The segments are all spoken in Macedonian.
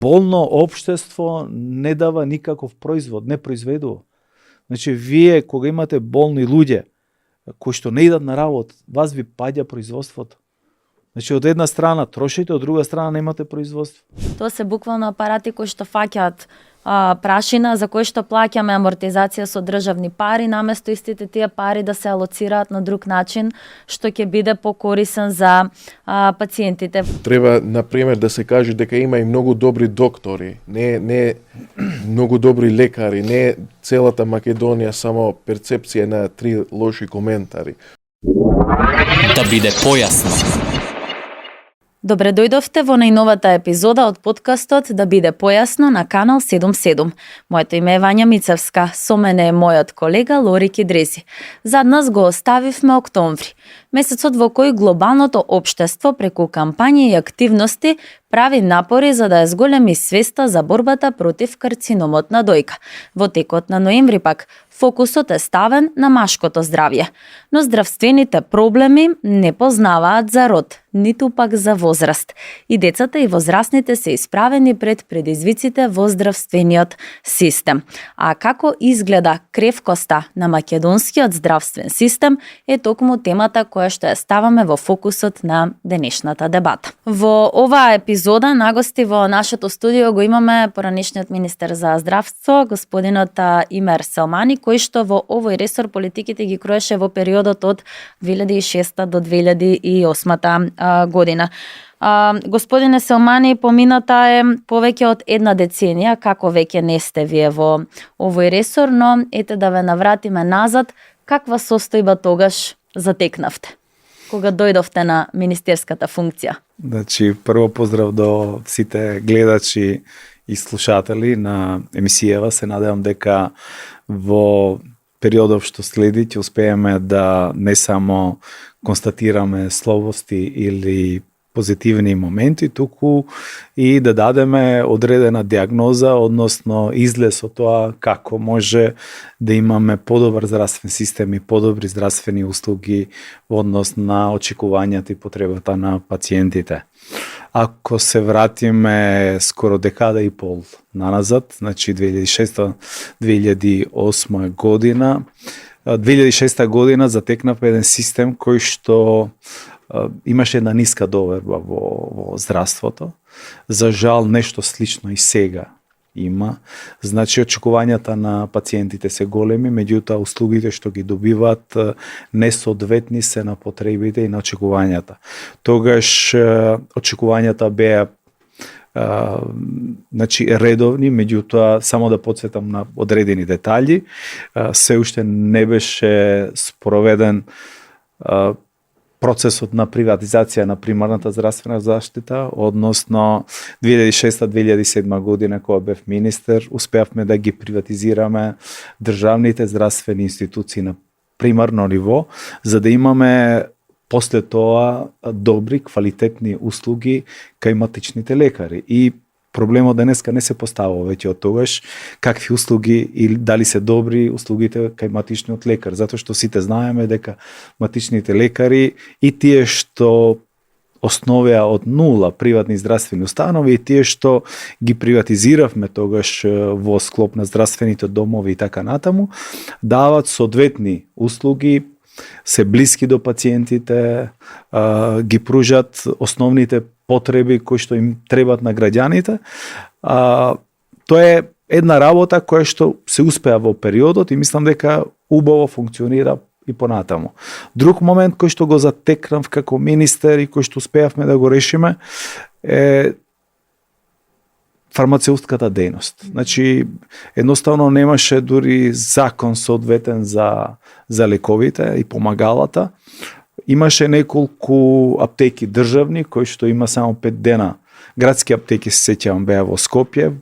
болно општество не дава никаков производ, не произведува. Значи, вие кога имате болни луѓе кои што не идат на работа, вас ви паѓа производството. Значи, од една страна трошите, од друга страна немате производство. Тоа се буквално апарати кои што фаќаат прашина за кои што плаќаме амортизација со државни пари, наместо истите тие пари да се алоцираат на друг начин, што ќе биде покорисен за пациентите. Треба, например, да се каже дека има и многу добри доктори, не многу добри лекари, не целата Македонија само перцепција на 3 лоши коментари. Да биде појасно. Добре дојдовте во најновата епизода од подкастот Да биде појасно на Канал 77. Моето име е Вања Мицевска, со мене е мојот колега Лори Кидрези. Зад нас го оставивме октомври, месецот во кој глобалното општество преку кампањи и активности прави напори за да ја зголеми свеста за борбата против карциномот на дојка. Во текот на ноември пак фокусот е ставен на машкото здравје, но здравствените проблеми не познаваат за род, ниту пак за возраст. И децата и возрастните се исправени пред предизвиците во здравствениот систем. А како изгледа кревкоста на македонскиот здравствен систем е токму темата која што ја ставаме во фокусот на денешната дебата. Во оваа епизода нагости во нашето студио го имаме поранешниот министер за здравство, господинот Имер Селмани, кој што во овој ресор политиките ги кроеше во периодот од 2006 до 2008 година. Господине Селмани, помината е повеќе од една деценија, како веќе не сте вие во овој ресор, но ете да ве навратиме назад, каква состојба тогаш затекнавте, кога дојдовте на министерската функција? Значи, прво поздрав до сите гледачи и слушатели на емисијава. Се надевам дека во периодов што следи ќе успееме да не само констатираме слабости или позитивни моменти, туку и да дадеме одредена диагноза, односно излез од тоа како може да имаме подобар здравствен систем и подобри здравствени услуги во однос на очекувањата и потребата на пациентите. Ако се вратиме скоро декада и пол наназад, значи 2006-2008 година, 2006 година затекнав еден систем кој што имаше една ниска доверба во здравството. За жал, нешто слично и сега има. Значи, очекувањата на пациентите се големи, меѓутоа услугите што ги добиваат несоодветни се на потребите и на очекувањата. Тогаш очекувањата беа значи редовни, меѓутоа само да потсетам на одредени детали, се уште не беше спроведен процесот на приватизација на примарната здравствена заштита, односно 2006-2007 година кога бев министер, успеавме да ги приватизираме државните здравствени институции на примарно ниво, за да имаме после тоа добри, квалитетни услуги кај матичните лекари. И проблемот денеска не се поставува веќе од тогаш какви услуги или дали се добри услугите кај матичниот лекар, затоа што сите знаеме дека матичните лекари и тие што основеа од нула приватни здравствени установи и тие што ги приватизиравме тогаш во склоп на здравствените домови и така натаму, дават соодветни услуги, се блиски до пациентите, ги пружат основните потреби кои што им требат на граѓаните. Тоа е една работа која што се успеа во периодот и мислам дека убаво функционира и понатаму. Друг момент кој што го затекнав како министер и кој што успеавме да го решиме е фармацеутската дејност. Значи, едноставно немаше дури закон соодветен за лековите и помагалата. Имаше неколку аптеки државни, кои што има само 5 дена. Градски аптеки се сеќавам беа во Скопје.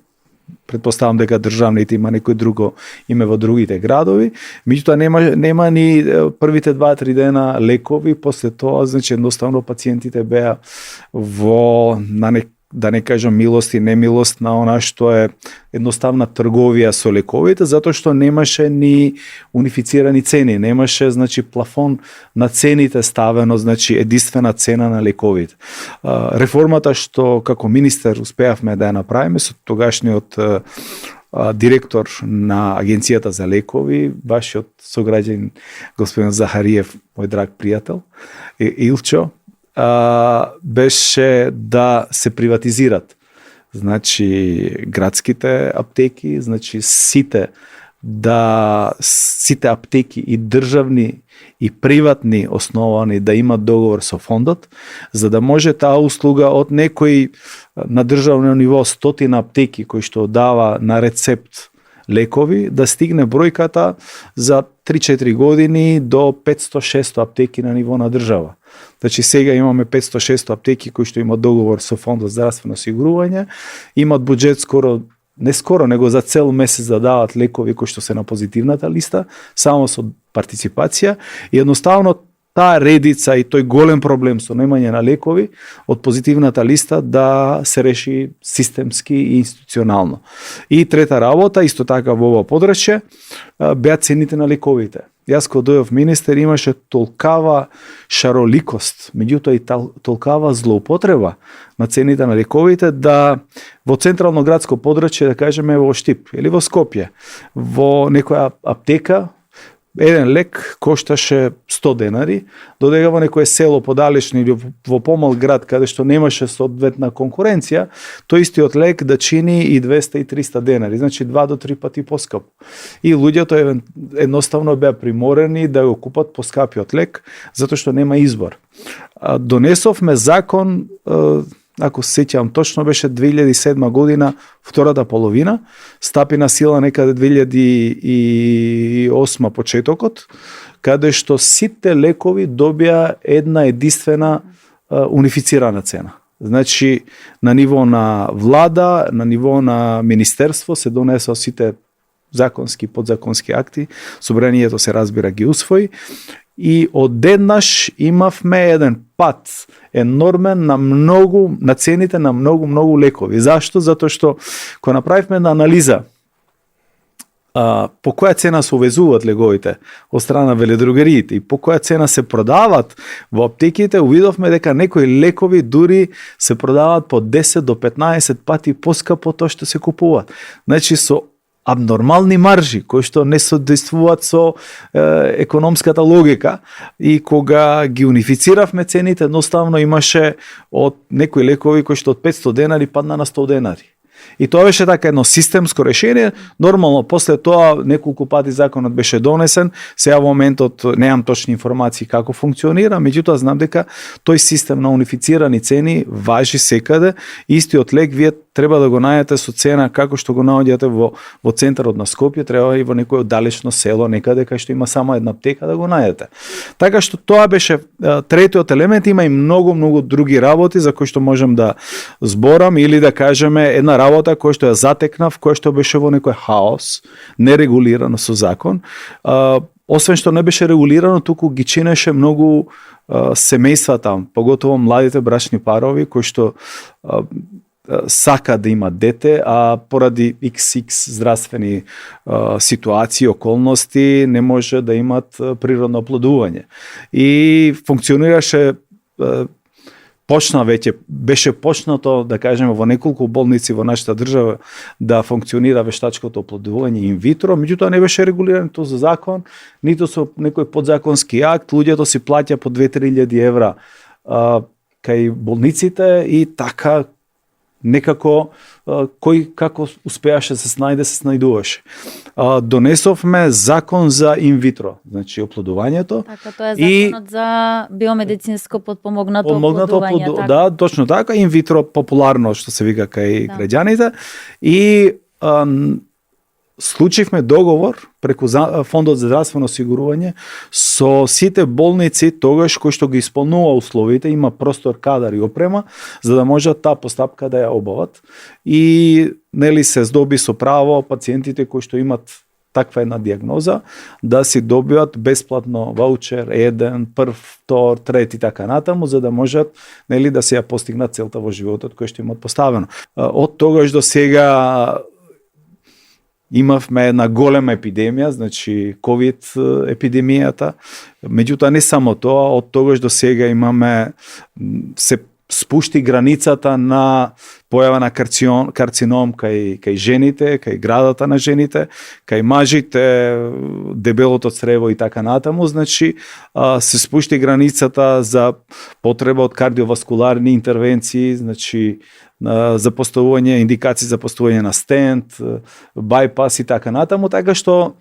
Претпоставам дека државните има некој друго име во другите градови. Меѓутоа нема ни првите 2-3 дена лекови, после тоа значи едноставно пациентите беа на да не кажам милост и немилост на она што е едноставна трговија со лековите, затоа што немаше ни унифицирани цени, немаше значи плафон на цените ставено, значи единствена цена на лековите. Реформата што како министер успеавме да ја направиме со тогашниот директор на Агенцијата за лекови, вашиот сограѓанин господин Захариев, мој драг пријател, Илчо, беше да се приватизират значи градските аптеки, значи сите аптеки и државни и приватни основани да имат договор со фондот, за да може таа услуга од некои на државно ниво 100 аптеки кои што дава на рецепт лекови, да стигне бројката за 3-4 години до 500-600 аптеки на ниво на држава. Значи сега имаме 500-600 аптеки кои што имат договор со фондот за здравствено осигурување, имат буџет него за цел месец да дават лекови кои што се на позитивната листа, само со партиципација, и едноставно таа редица и тој голем проблем со немање на лекови од позитивната листа да се реши системски и институционално. И трета работа, исто така во ова подрачје, беа цените на лековите. Јас кога дојдов министер имаше толкава шароликост, меѓутоа и толкава злоупотреба на цените на лековите, да во централно градско подрачје, да кажеме во Штип или во Скопје, во некоја аптека еден лек кошташе 100 денари, додека во некое село подалечни или во помал град каде што немаше соодветна конкуренција, тој истиот лек да чини и 200 и 300 денари, значи 2 до 3 пати поскапо. И луѓето едноставно беа приморени да го купат поскапиот лек, затоа што нема избор. Донесовме закон, ако се сеќавам точно, беше 2007 година, втората половина, стапи на сила некаде 2008 почетокот, каде што сите лекови добија една единствена унифицирана цена. Значи, на ниво на влада, на ниво на министерство се донесоа сите законски, подзаконски акти, собранието се разбира ги усвои, и одеднаш имавме еден пат енормен на цените на многу лекови. Зашто? Затоа што кога направивме една анализа по која цена се увезуваат лековите од страна на веледругериите и по која цена се продават во аптеките, увидовме дека некои лекови дури се продаваат по 10 до 15 пати поскапо тоа што се купуваат. Значи со абнормални маржи кои што не соодействуваат со економската логика, и кога ги унифициравме цените, едноставно имаше од некои лекови кои што од 500 денари падна на 100 денари. И тоа беше така едно системско решение. Нормално, после тоа неколку пати законот беше донесен. Сега во моментот немам точни информации како функционира, меѓутоа знам дека тој систем на унифицирани цени важи секаде. Истиот лек вие треба да го најдете со цена како што го наоѓате во центарот на Скопје, треба и во некој далечно село некаде кај што има само една аптека да го најдете. Така што тоа беше третиот елемент. Има и многу други работи за кои што можам да зборам, или да кажеме една работа која што ја затекнав, која што беше во некој хаос, нерегулирано со закон. Освен што не беше регулирано, туку ги чинеше многу семејствата, поготово младите брачни парови кои што сака да имат дете, а поради XX здравствени ситуации, околности, не може да имат природно оплодување. И функционираше, беше почнато, да кажеме, во неколку болници во нашата држава да функционира вештачкото оплодување инвитро, меѓутоа не беше регулирано тоа за закон, ниту со некој подзаконски акт. Луѓето си плаќа по 2-3 евра кај болниците, и така некако кој како успеаше се снајдуваше. Донесовме закон за инвитро, значи оплодувањето. Така, тоа е законот за биомедицинско подпомогнато оплодување. Да, точно така, инвитро популарно што се вика кај граѓаните. И склучивме договор преку Фондот за здравствено осигурување со сите болници тогаш кои што ги исполнува условите, има простор, кадар и опрема, за да можат таа постапка да ја обават. И нели се здоби со право пациентите кои што имат таква една диагноза, да си добиат бесплатно ваучер, еден, прв, втор, трети, така натаму, за да можат, нели, да се ја постигнат целта во животот кој што имат поставено. Од тогаш до сега имавме една голема епидемија, значи ковид епидемијата. Меѓутоа не само тоа, од тогаш до сега имаме, се спушти границата на појава на карцином кај жените, кај градата на жените, кај мажите, дебелото црево и така натаму, значи се спушти границата за потреба од кардиоваскуларни интервенции, значи за поставување, индикации за поставување на стент, байпас и така натаму, така што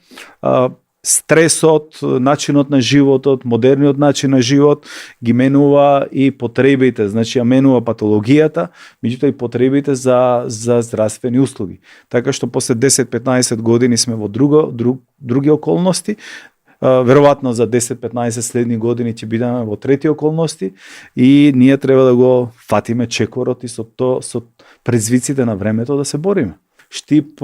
стресот, начинот на животот, модерниот начин на живот ги менува и потребите, значи ја менува патологијата, меѓутоа и потребите за здравствени услуги. Така што после 10-15 години сме во други околности, веројатно за 10-15 следни години ќе бидеме во трети околности и ние треба да го фатиме чекорот и со предизвиците на времето да се бориме. Штип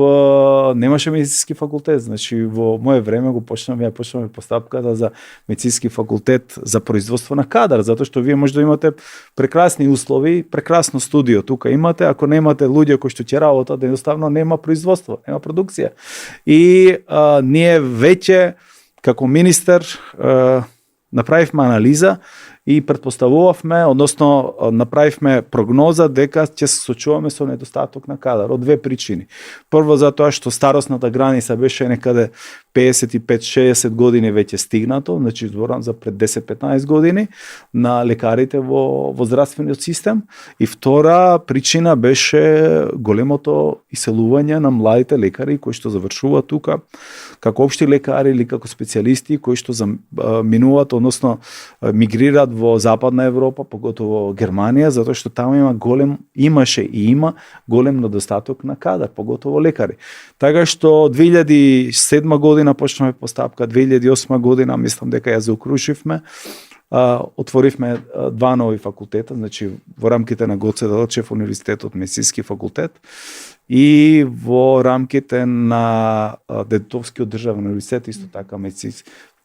немаше медицински факултет, значи во мое време почнаме постапката за медицински факултет за производство на кадар, затоа што вие може да имате прекрасни услови, прекрасно студио тука имате, ако немате луѓе кои што ќе работат, едноставно нема производство, нема продукција. И ние веќе како министер направивме анализа и претпоставувавме, односно направивме прогноза дека ќе се сочуваме со недостаток на кадар од две причини. Прво затоа што старосната граница беше некаде 55-60 години веќе стигнато, значи зборам за пред 10-15 години на лекарите во здравствениот систем, и втора причина беше големото иселување на младите лекари кои што завршуваат тука како општи лекари или како специјалисти кои што минуваат, односно мигрираат во Западна Европа, поготово Германија, затоа што таму имаше и има голем недостаток на кадар, поготово лекари. Така што 2007 година почнавме постапка, 2008 година мислам дека ја заокруживме, отворивме два нови факултета, значи во рамките на Гоце Делчев универзитетот медицински факултет и во рамките на Дедовскиот државен универзитет исто така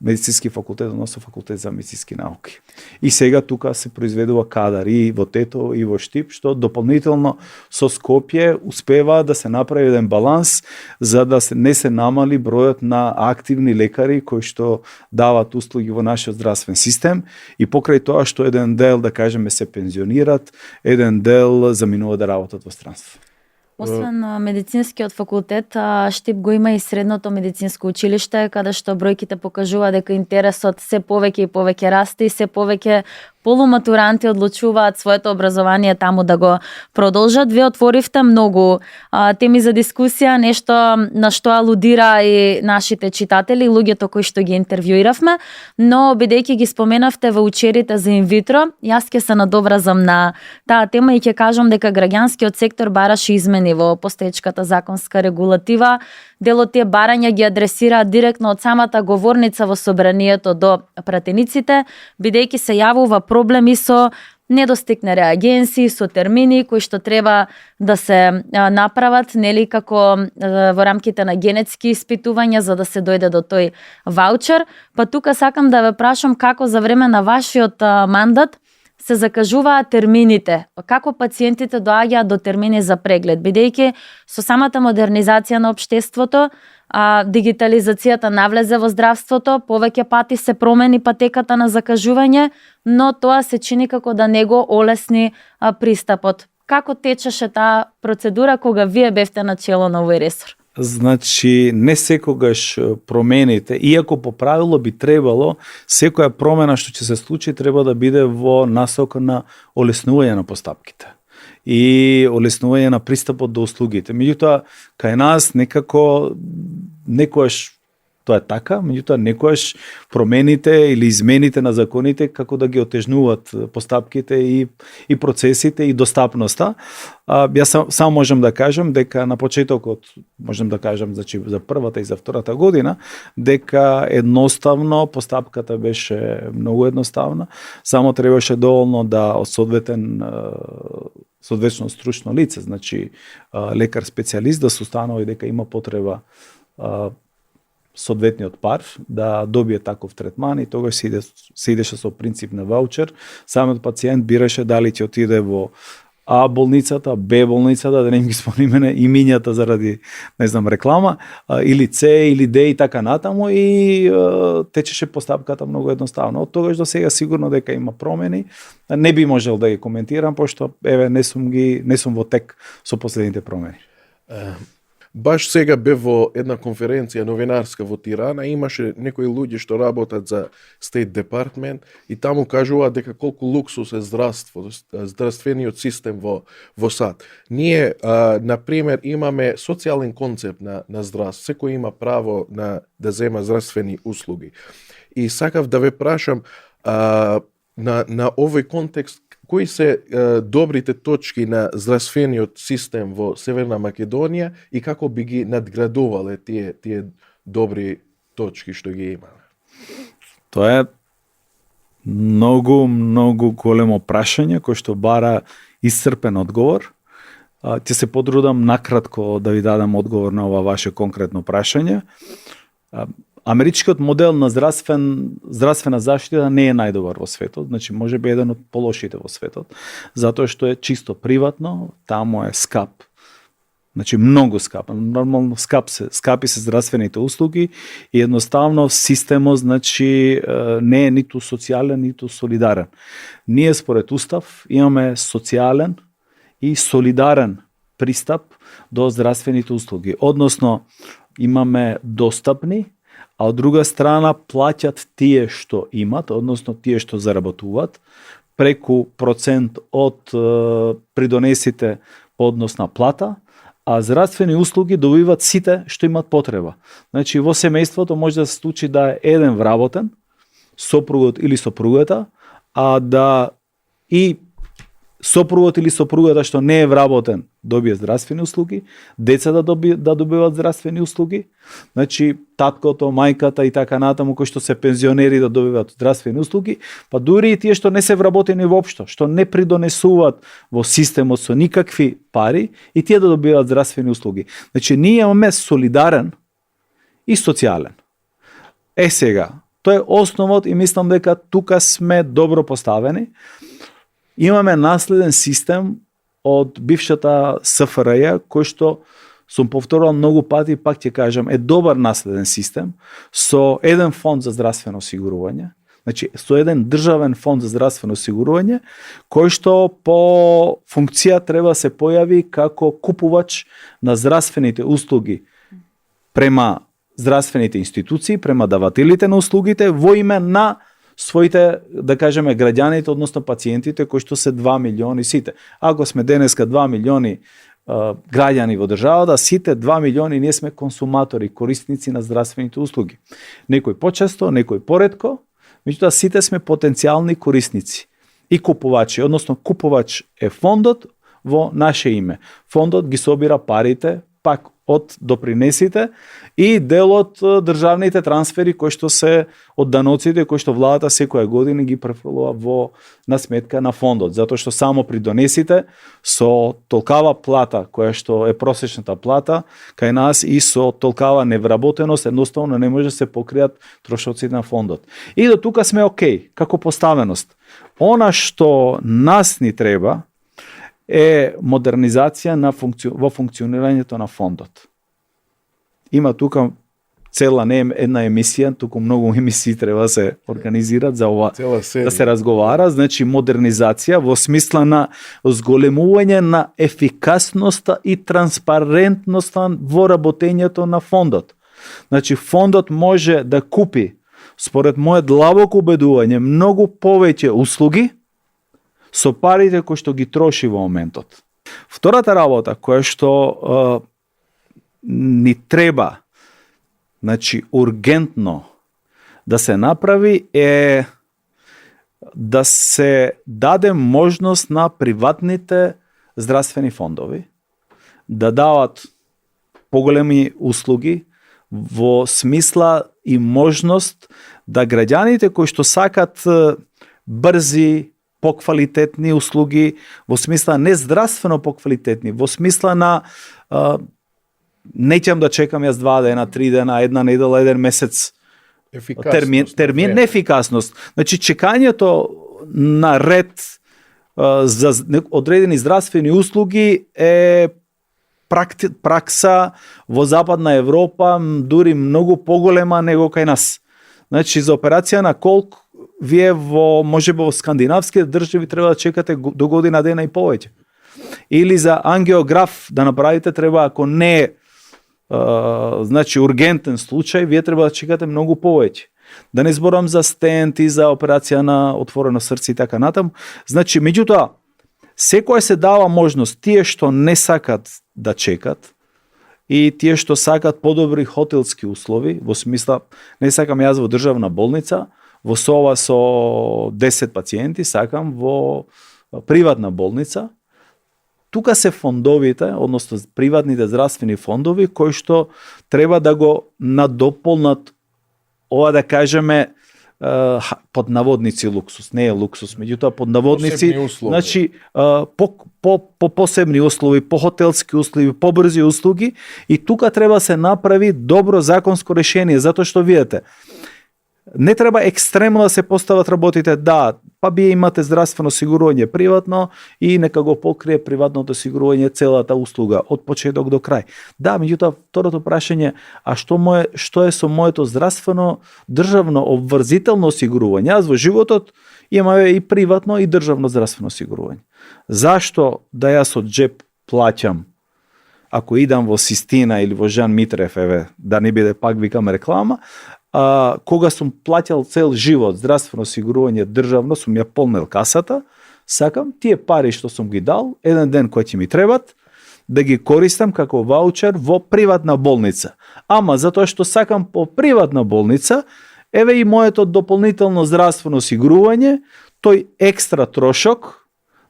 медицински факултет, односно факултет за медицински науки. И сега тука се произведува кадар и во Тетово и во Штип, што дополнително со Скопје успева да се направи еден баланс за да не се намали бројот на активни лекари кои што дават услуги во нашиот здравствен систем, и покрај тоа што еден дел, да кажеме, се пензионират, еден дел заминува да работат во странство. Освен медицинскиот факултет, Штип го има и средното медицинско училиште, каде што бројките покажува дека интересот се повеќе и повеќе расте и се повеќе полуматуранти одлучуваат своето образование таму да го продолжат. Вие отворивте многу теми за дискусија, нешто на што алудира и нашите читатели, луѓето кои што ги интервјуиравме, но бидејќи ги споменавте ваучерите за инвитро, јас ќе се надовразам на таа тема и ќе кажам дека граѓанскиот сектор бараше измени во постоечката законска регулатива. Дел од тие барања ги адресираат директно од самата говорница во собранието до пратениците, бидејќи се јавува проблеми со недостигне реагенси, со термини кои што треба да се направат, нели, како во рамките на генетски испитувања за да се дојде до тој ваучер. Па тука сакам да ве прашам како за време на вашиот мандат се закажуваат термините, како пациентите доаѓаат до термини за преглед, бидејќи со самата модернизација на општеството, дигитализацијата навлезе во здравството, повеќе пати се промени патеката на закажување, но тоа се чини како да не го олесни пристапот. Како течеше таа процедура кога вие бевте на чело на овој ресор? Значи, не секогаш промените, иако по правило би требало, секоја промена што ќе се случи треба да биде во насока на олеснување на постапките и олеснување на пристапот до услугите. Меѓутоа, кај нас некако некојаш тоа е така, меѓутоа некојаш промените или измените на законите како да ги отежнуваат постапките и процесите и достапноста. Јас само можам да кажам дека на почетокот, можам да кажам значи за првата и за втората година, дека едноставно постапката беше многу едноставна, само требаше доволно да од соодветно стручно лице, значи лекар специјалист да се установи дека има потреба соодветниот пар да добие таков третман и тогаш се идеше со принцип на ваучер. Самиот пациент бираше дали ќе отиде во А болницата, Б болницата, да не ги спомниме имињата заради, не знам, реклама, или С, или Д и така натаму и течеше постапката многу едноставно. Од тогаш до сега сигурно дека има промени. Не би можел да ги коментирам, пошто еве не сум во тек со последните промени. Баш сега бев во една конференција новинарска во Тирана, имаше некои луѓе што работат за State Department и таму кажуваат дека колку луксус е здравствениот систем во САД. Ние, например, имаме социјален концепт на здравство. Секој има право да зема здравствени услуги. И сакав да ве прашам на овој контекст, кои се добрите точки на здравствениот систем во Северна Македонија и како би ги надградувале тие добри точки што ги имаме? Тоа е многу големо прашање кој што бара исцрпен одговор. Ќе се потрудам накратко да ви дадам одговор на ова ваше конкретно прашање. Америчкиот модел на здравствена заштита не е најдобар во светот, значи може би еден од полошите во светот, затоа што е чисто приватно, таму е скап. Значи многу скап. Нормално скапи се здравствените услуги и едноставно системот значи не е ниту социјален, ниту солидарен. Ние според устав имаме социјален и солидарен пристап до здравствените услуги, односно имаме достапни, а од друга страна плаќат тие што имат, односно тие што заработуваат, преку процент од придонесите по однос на плата, а здравствени услуги добиваат сите што имат потреба. Значи во семејството може да се случи да е еден вработен, сопругот или сопругата, а да и сопругот или сопругата што не е вработен добие здравствени услуги, децата да добиваат здравствени услуги, значи таткото, мајката и така натаму кои што се пензионери да добиваат здравствени услуги, па дури и тие што не се вработени воопшто, што не придонесуваат во системот со никакви пари и тие да добиваат здравствени услуги. Значи ние имаме солидарен и социјален. Сега, тоа е основот и мислам дека тука сме добро поставени. Имаме наследен систем од бившата СФРЈ, кој што сум повторувал многу пати, пак ќе кажам, е добар наследен систем со еден фонд за здравствено осигурување, значи со еден државен фонд за здравствено осигурување, кој што по функција треба да се појави како купувач на здравствените услуги према здравствените институции, према давателите на услугите во име на своите, да кажеме, граѓаните, односно пациентите, кои што се 2 милиони сите. Ако сме денеска 2 милиони граѓани во државата, сите 2 милиони ние сме консуматори, корисници на здравствените услуги. Некој почесто, некој поретко, меѓутоа сите сме потенцијални корисници и купувачи, односно купувач е фондот во наше име. Фондот ги собира парите пак од допринесите и дел од државните трансфери кои што се од даноците кои што владата секоја година ги префрлува во на сметка на фондот, затоа што само при донесите со толкава плата која што е просечната плата кај нас и со толкава невработеност едноставно не може да се покријат трошоците на фондот. И до тука сме окей, како поставеност. Она што нас ни треба е модернизација во функционирањето на фондот. Има тука цела не една емисија, туку многу емисии треба да се организират за ова, да се разговара, значи модернизација во смисла на зголемување на ефикасноста и транспарентноста во работењето на фондот. Значи фондот може да купи, според моје длабоко убедување, многу повеќе услуги со парите кои што ги троши во моментот. Втората работа која што ни треба, значи ургентно да се направи е да се даде можност на приватните здравствени фондови да дават поголеми услуги во смисла и можност да граѓаните кои што сакат брзи, поквалитетни услуги, во смисла не здравствено поквалитетни, во смисла на Неќам да чекам јас 2 дена, 3 дена, една недела, еден месец термин неефикасност. Значи чекањето на ред за одредени здравствени услуги е пракса во Западна Европа дури многу поголема него кај нас. Значи за операција на колк вие можеби во скандинавските држави треба да чекате до година дена и повеќе. Или за ангиограф да направите треба, ако не е значи ургентен случај, вие треба да чекате многу повеќе. Да не зборам за стент и за операција на отворено срце и така натаму. Значи, меѓутоа, секој се дава можност тие што не сакат да чекат и тие што сакат подобри хотелски услови, во смисла, не сакам јас во државна болница, во СОВА со 10 пациенти, сакам во приватна болница. Тука се фондовите, односно приватните здравствени фондови, кои што треба да го надополнат ова да кажеме под наводници луксус, не е луксус, меѓутоа под наводници, значи по посебни услови, по хотелски услови, по брзи услуги, и тука треба се направи добро законско решение, затоа што видите, не треба екстремно да се постават работите, да, па вие имате здравствено осигурување приватно и нека го покрие приватното осигурување целата услуга од почеток до крај. Да, меѓутоа второто прашање, а што е со моето здравствено државно обврзително осигурување? Јас во животот имам и приватно и државно здравствено осигурување. Зашто да јас од джеп плаќам ако идам во Систина или во Жан Митрев, да не биде пак викам реклама, кога сум плаќал цел живот здравствено осигурување државно, сум ја полнел касата, сакам тие пари што сум ги дал, еден ден кои ќе ми требат, да ги користам како ваучер во приватна болница. Ама затоа што сакам по приватна болница, еве и моето дополнително здравствено осигурување, тој екстра трошок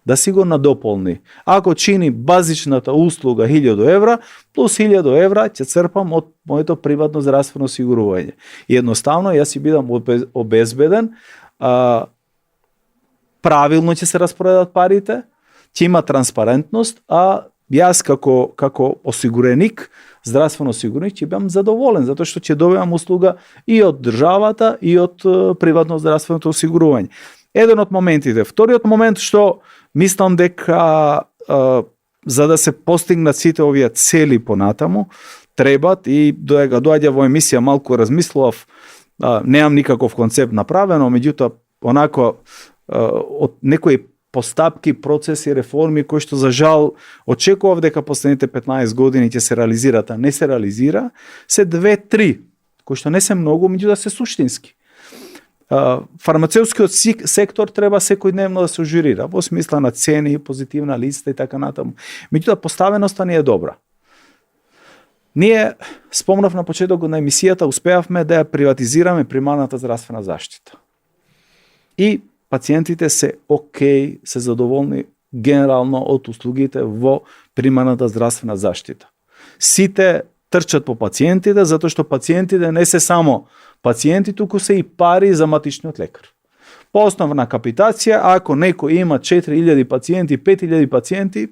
да си го надополни. Ако чини базичната услуга 1000 евра, плюс 1000 евра ќе црпам од моето приватно здравствено осигурување. И едноставно јас си бидам обезбеден, правилно ќе се распоредат парите, ќе има транспарентност, а јас како осигуреник, здравствено осигуреник, ќе бидам задоволен, затоа што ќе добивам услуга и од државата и од приватно здравственото осигурување. Еден од моментите. Вториот момент што мислам дека за да се постигнат сите овие цели понатаму, требат, и доаѓа во емисија малку размислував, немам никаков концепт направено, меѓутоа онако од некои постапки, процеси, реформи кои што за жал очекував дека последните 15 години ќе се реализираат, а не се реализира, се 2-3 кои што не се многу, меѓутоа се суштински. Фармацевтскиот сектор треба секојдневно да се ажурира во смисла на цени, позитивна листа и така натаму. Меѓутоа поставеноста ни е добра. Ние, спомнав на почетокот на емисијата, успеавме да ја приватизираме примарната здравствена заштита. И пациентите се окей, се задоволни генерално од услугите во примарната здравствена заштита. Сите трчат по пациентите, затоа што пациентите не се само пациенти, туку се и пари за матичниот лекар. По основна капитација, ако некој има 4000 пациенти, 5000 пациенти,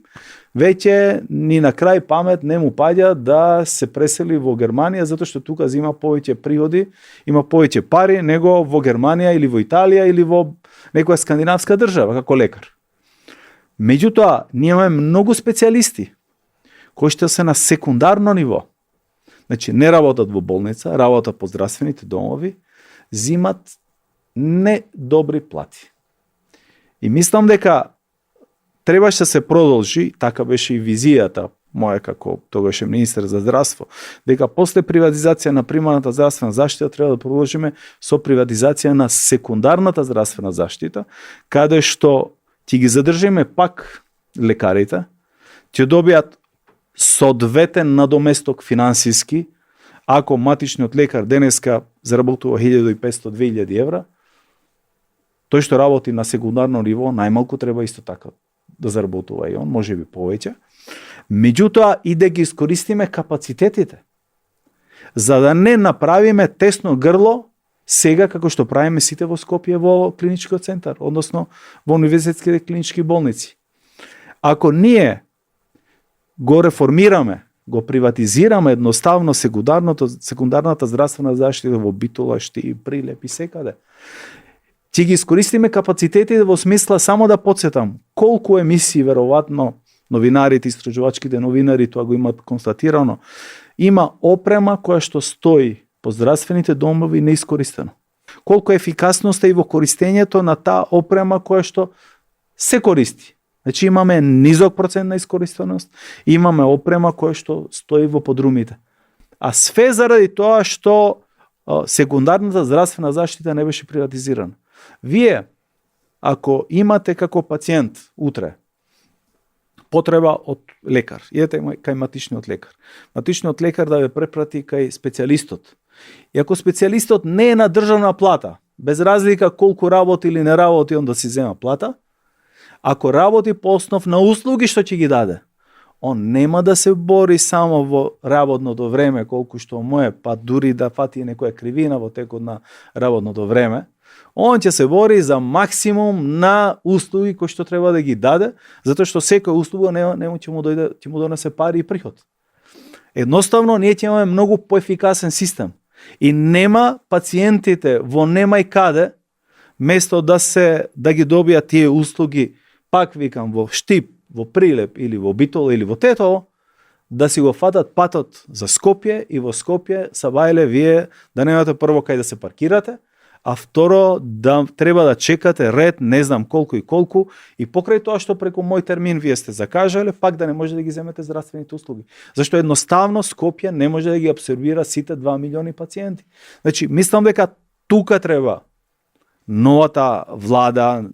веќе ни на крај памет не му паѓа да се пресели во Германија, затоа што тука зима повеќе приходи, има повеќе пари него во Германија или во Италија или во некоја скандинавска држава како лекар. Меѓутоа, ние имаме многу специјалисти кои што се на секундарно ниво. Значи, не работат во болница, работат по здравствените домови, зимат недобри плати. И мислам дека требаше да се продолжи, така беше и визијата моја како тогаш министер за здравство, дека после приватизација на примарната здравствена заштита треба да продолжиме со приватизација на секундарната здравствена заштита, каде што ќе ги задржиме пак лекарите, ќе добијат соодветен надоместок финансиски, ако матичниот лекар денеска заработува 1500-2000 евра, тој што работи на секундарно ниво, најмалку треба исто така да заработува и он, можеби повеќе. Меѓутоа и да ги искористиме капацитетите, за да не направиме тесно грло сега како што правиме сите во Скопје во клиничкиот центар, односно во универзитетските клинички болници. Ако ние го реформираме го приватизираме едноставно секундарната здравствена заштита во Битола, Штип, Прилеп и секаде, ќе ги искористиме капацитетите во смисла, само да подсетам, колку емисии веројатно новинарите, истражувачките новинари тоа го имат констатирано, има опрема која што стои по здравствените домови неискористено. Колку ефикасноста и во користењето на таа опрема која што се користи. Значи имаме низок процент на искористеност, имаме опрема која што стои во подрумите. А све заради тоа што секундарната здравствена заштита не беше приватизирана. Вие, ако имате како пациент утре потреба од лекар, идете кај матичниот лекар. Матичниот лекар да ве препрати кај специјалистот. И ако специјалистот не е на државна плата, без разлика колку работи или не работи, он да си зема плата, ако работи по основ на услуги што ќе ги даде, он нема да се бори само во работното време, колку што му е, па дури да фати некоја кривина во текот на работното време, он ќе се бори за максимум на услуги кои што треба да ги даде, затоа што секоја услуга нема ќе му донесе пари и приход. Едноставно, ние ќе имаме многу поефикасен систем. И нема пациентите во немај каде, место да ги добијат тие услуги, пак викам, во Штип, во Прилеп или во Битола или во Тетово, да си го фатат патот за Скопје и во Скопје са бајле вие да немате прво кај да се паркирате, а второ да треба да чекате ред, не знам колку и колку, и покрај тоа што преку мој термин вие сте закажале, пак да не може да ги земете здравствените услуги. Зашто едноставно Скопје не може да ги абсорбира сите 2 милиони пациенти. Значи, мислам дека тука треба новата влада,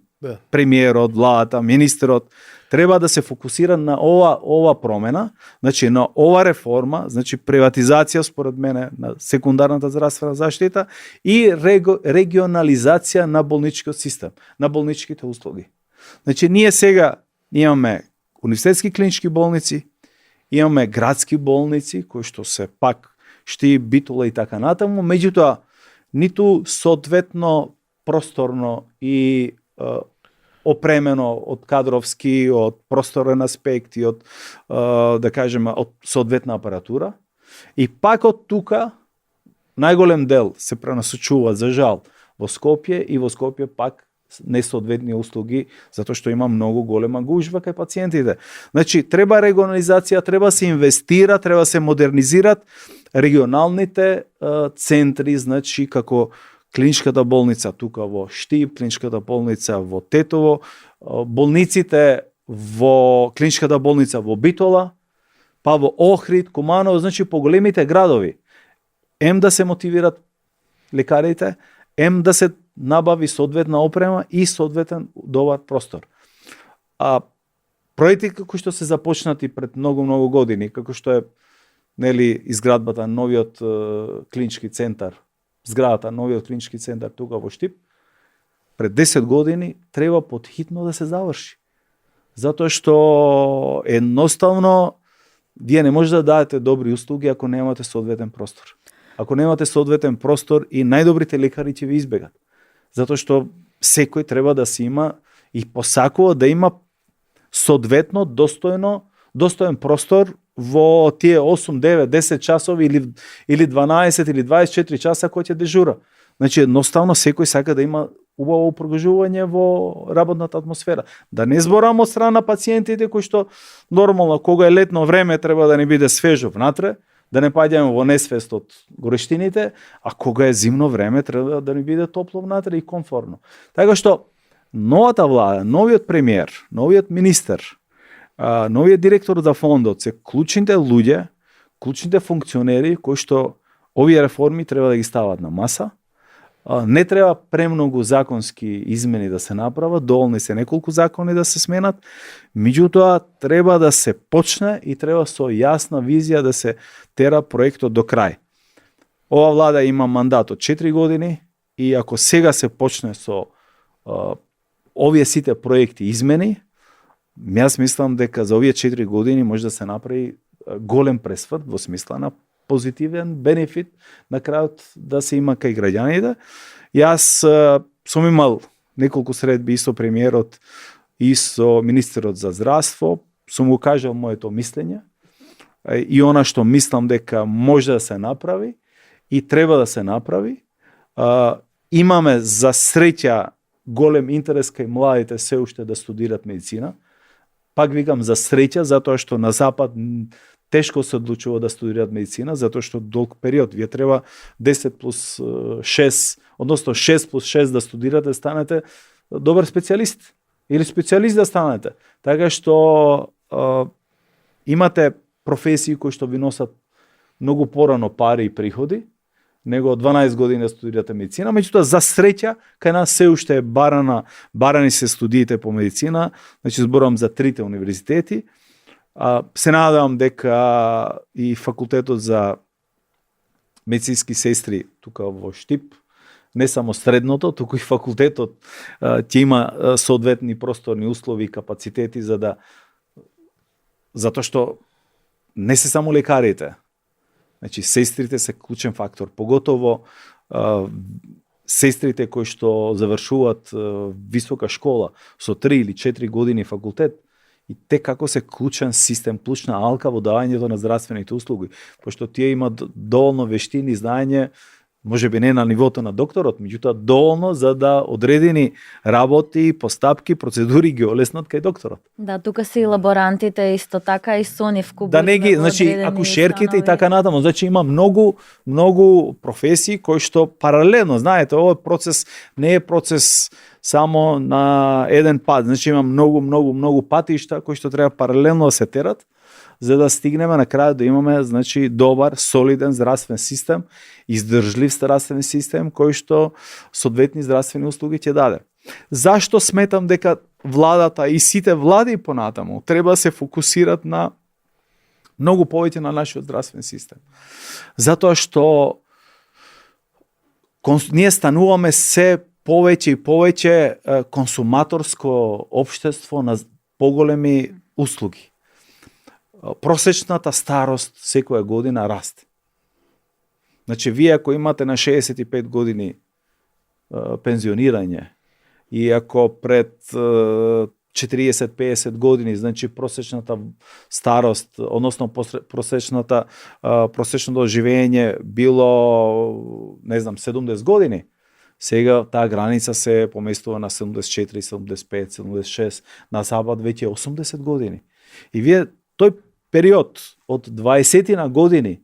премиерот, владата, министерот, треба да се фокусира на ова промена, значи на ова реформа, значи приватизација според мене на секундарната здравствена заштита и регионализација на болничкиот систем, на болничките услуги. Значи ние сега имаме универзитетски клинички болници, имаме градски болници кои што се пак Штип, Битола и така натаму, меѓутоа ниту соодветно просторно и опремено од кадровски, од просторен аспект и од, да кажеме, од соодветна апаратура. И пак од тука, најголем дел се пренасочува, за жал, во Скопје и во Скопје пак несоодветни услуги, затоа што има многу голема гужва кај пациентите. Значи, треба регионализација, треба се инвестира, треба се модернизират регионалните центри, значи, како клиничката болница тука во Штип, клиничката болница во Тетово, болниците во клиничката болница во Битола, па во Охрид, Куманово, значи по големите градови. Да се мотивират лекарите, да се набави соодветна опрема и соодветен добар простор. А проекти кои што се започнати пред многу години, како што е изградбата новиот клинички центар, зградата, новиот клинички центар тука во Штип, пред 10 години треба потхитно да се заврши. Затоа што едноставно вие не можете да дадете добри услуги ако немате соодветен простор. Ако немате соодветен простор и најдобрите лекари ќе ви избегат. Затоа што секој треба да си има и посакува да има соодветно достоен простор во тие 8, 9, 10 часови или 12 или 24 часа кои ќе дежура. Значи едноставно секој сака да има убаво прогажување во работната атмосфера. Да не зборам од страна на пациентите кои што нормално кога е летно време треба да не биде свежо внатре, да не паѓаме во несвест од горештините, а кога е зимно време треба да не биде топло внатре и комфортно. Така што новата влада, новиот премиер, новиот министер, новиот директор за фондот се клучните луѓе, клучните функционери кои што овие реформи треба да ги стават на маса. Не треба премногу законски измени да се направат, доволни се неколку закони да се сменат, меѓутоа треба да се почне и треба со јасна визија да се тера проектот до крај. Ова влада има мандат од 4 години и ако сега се почне со овие сите проекти измени, јас мислам дека за овие 4 години може да се направи голем пресврт во смисла на позитивен бенефит на крајот да се има кај граѓаните. Јас сум имал неколку средби и со премиерот и со министерот за здравство, сум го кажал моето мислење и она што мислам дека може да се направи и треба да се направи. Имаме за среќа голем интерес кај младите се уште да студират медицина. Пак викам за среќа, затоа што на Запад тешко се одлучува да студираат медицина, затоа што долг период. Вие треба 10 плюс 6, односно 6 плюс 6 да студирате, да станете добар специјалист. Или специјалист да станете. Така што имате професии кои што ви носат многу порано пари и приходи, него од 12 години да студирате медицина, меѓутоа за среќа кај нас се уште е барани се студиите по медицина, значи зборувам за трите универзитети. Се надевам дека и факултетот за медицински сестри тука во Штип, не само средното, туку и факултетот ќе има соодветни просторни услови и капацитети затоа што не се само лекарите. Значи, сестрите се клучен фактор, поготово сестрите кои што завршуваат висока школа со 3 или 4 години факултет, и те како се клучен систем, клучна алка во давањето на здравствените услуги, пошто тие имаат доволно вештини, знаење, може би не на нивото на докторот, меѓутоа доволно за да одредени работи, постапки, процедури ги олеснат кај докторот. Да, тука се и лаборантите исто така и со нив кубик. Да не ги, значи акушерките и така натаму, значи има многу професии кои што паралелно, знаете, овој процес не е процес само на еден пат, значи има многу патишта кои што треба паралелно да се терат, за да стигнеме на крај да имаме, значи, добар, солиден здравствен систем, издржлив здравствен систем кој што соодветни здравствени услуги ќе даде. Зашто сметам дека владата и сите влади понатаму треба да се фокусират на многу повеќе на нашиот здравствен систем? Затоа што ние стануваме се повеќе и повеќе консуматорско општество на поголеми услуги. Просечната старост секоја година расте. Значи, вие ако имате на 65 години пензионирање и ако пред 40-50 години, значи просечната старост, односно просечното живење било, не знам, 70 години, сега таа граница се поместува на 74, 75, 76, на Запад веќе 80 години. И вие тој период од 20 на години,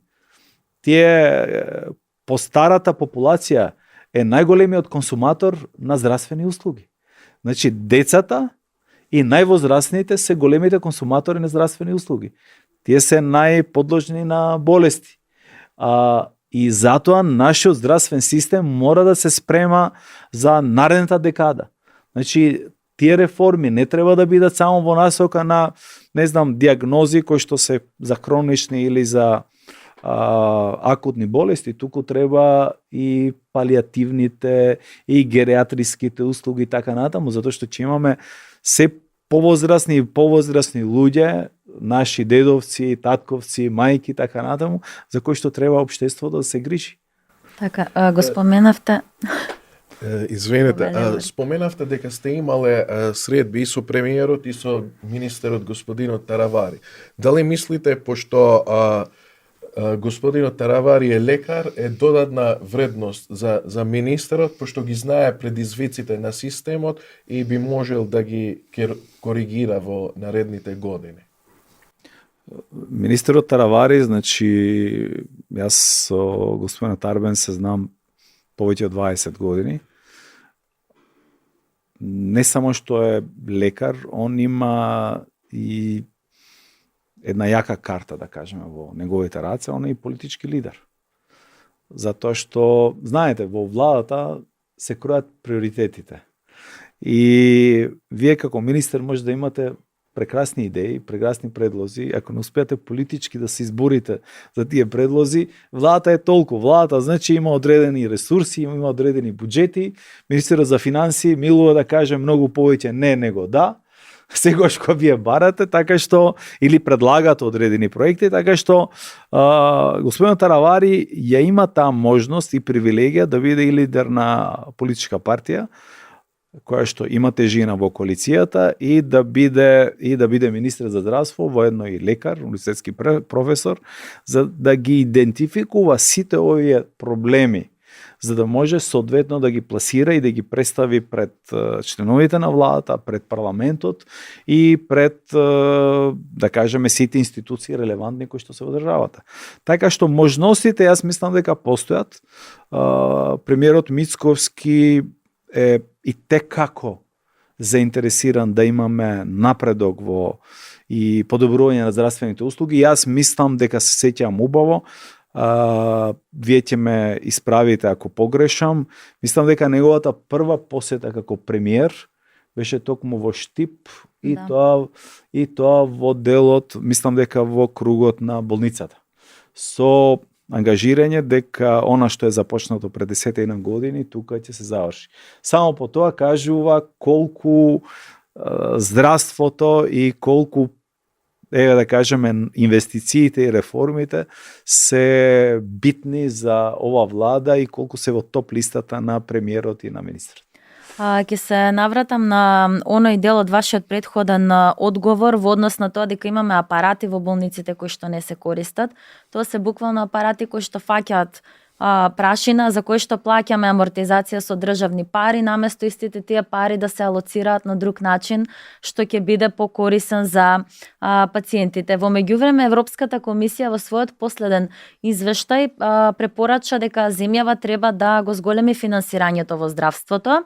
постарата популација е најголемиот консуматор на здравствени услуги. Значи, децата и највозрастните се големите консуматори на здравствени услуги. Тие се најподложни на болести. И затоа нашиот здравствен систем мора да се спрема за наредната декада. Значи, тие реформи не треба да бидат само во насока на, не знам, диагнози кои што се за хронични или за акутни болести, туку треба и палиативните, и гериатриските услуги и така натаму, затоа што ќе имаме се повозрастни луѓе, наши дедовци, татковци, мајки, така натаму, за кои што треба општеството да се грижи. Така, го споменавте. Извинете, споменавте дека сте имале средби и со премиерот и со министерот господинот Таравари. Дали мислите, пошто господинот Таравари е лекар, е додатна вредност за министерот, пошто ги знае предизвиците на системот и би можел да ги коригира во наредните години? Министерот Таравари, значи, јас со господинот Арбен се знам повеќе од 20 години. Не само што е лекар, он има и една јака карта, да кажеме, во неговите раце, он е и политички лидер. Затоа што, знаете, во владата се кројат приоритетите. И вие како министер може да имате прекрасни идеи, прекрасни предлози, ако не успеате политички да се изборите за тие предлози, владата е толку. Владата, значи, има одредени ресурси, има одредени буџети, министерот за финансии милува да каже многу повеќе не него да, сегаш кога вие барате, така што, или предлагате одредени проекти, така што господин Таравари ја има таа можност и привилегија да биде и лидер на политичка партија, која што има тежина во коалицијата и да биде министер за здравство, воедно и лекар, универзитетски професор, за да ги идентификува сите овие проблеми, за да може соодветно да ги пласира и да ги представи пред членовите на владата, пред парламентот и пред, да кажеме, сите институции релевантни кои што се во државата. Така што можностите, јас мислам дека постојат. Премиерот Мицковски е и текако заинтересиран да имаме напредок во и подобрување на здравствените услуги. Јас мислам дека се сеќавам убаво. Вие ќе ме исправите ако погрешам. Мислам дека неговата прва посета како премиер беше токму во Штип и тоа во делот, мислам дека во кругот на болницата. Со ангажирање дека она што е започнато пред 10 години тука ќе се заврши. Само по тоа кажува колку здравството и колку да кажеме инвестициите и реформите се битни за ова влада и колку се во топ листата на премиерот и на министрот. Ќе се навратам на оној дел од вашиот предходен одговор во однос на тоа дека имаме апарати во болниците кои што не се користат. Тоа се буквално апарати кои што фаќаат прашина за кои што плаќаме амортизација со државни пари, наместо истите тие пари да се алоцираат на друг начин, што ќе биде покорисен за пациентите. Во меѓувреме, Европската комисија во својот последен извештај препорача дека земјава треба да го зголеми финансирањето во здравството,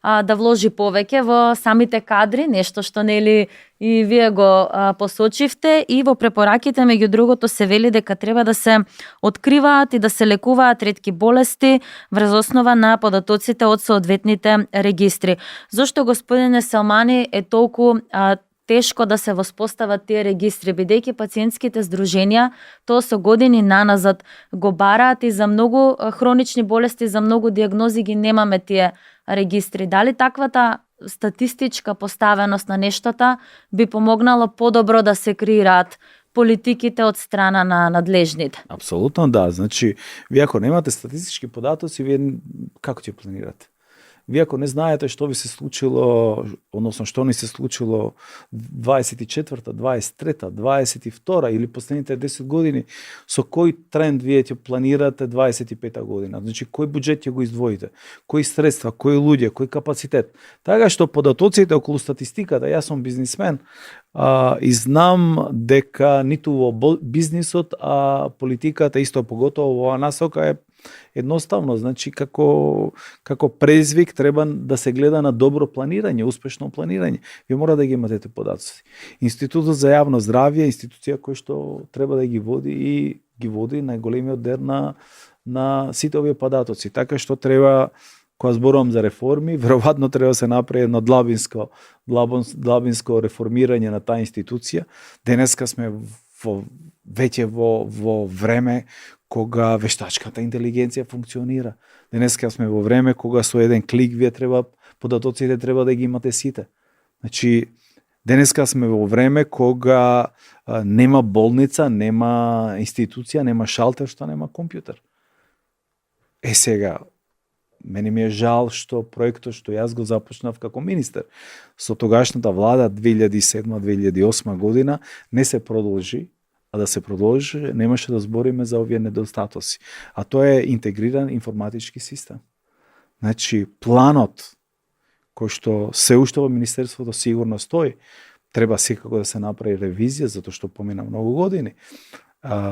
да вложи повеќе во самите кадри, нешто што нели и вие го посочивте, и во препораките меѓу другото се вели дека треба да се откриваат и да се лекуваат ретки болести врз основа на податоците од соодветните регистри. Зошто, господине Селмани, е толку тешко да се воспостават тие регистри, бидејќи пациентските здруженија тоа со години наназад го бараат и за многу хронични болести, за многу диагнози ги немаме тие регистри. Дали таквата статистичка поставеност на нештата би помогнало подобро да се креираат политиките од страна на надлежните? Апсолутно да. Значи, вие ако немате статистички податоци, вие како ќе планирате? Вие ако не знаете што ви се случило, односно што ни се случило 24-та, 23-та, 22-та или последните 10 години, со кој тренд вие ќе планирате 25-та година? Значи, кој буџет ќе го издвоите? Кои средства, кои луѓе, кој капацитет? Така што податоците околу статистиката, јас сум бизнисмен, и знам дека ниту во бизнисот, а политиката исто поготово во оваа насока е едноставно, значи како презвик треба да се гледа на добро планирање, успешно планирање. Вие мора да ги имате податоци. Институтот за јавно здравје е институција која што треба да ги води и ги води најголемиот дел на сите овие податоци. Така што треба, кога зборувам за реформи, веројатно треба да се направи едно длабинско реформирање на таа институција. Денеска сме веќе во време кога вештачката интелигенција функционира. Денеска сме во време кога со еден клик вие податоците треба да ги имате сите. Значи, денеска сме во време кога нема болница, нема институција, нема шалтер што нема компјутер. Сега, мене ми е жал што проектот што јас го започнав како министер со тогашната влада 2007-2008 година не се продолжи, а да се продолжи, немаше да збориме за овие недостатоци. А тоа е интегриран информатички систем. Значи, планот кој што се уште во Министерството сигурно стои, треба секако да се направи ревизија, затоа што помина многу години,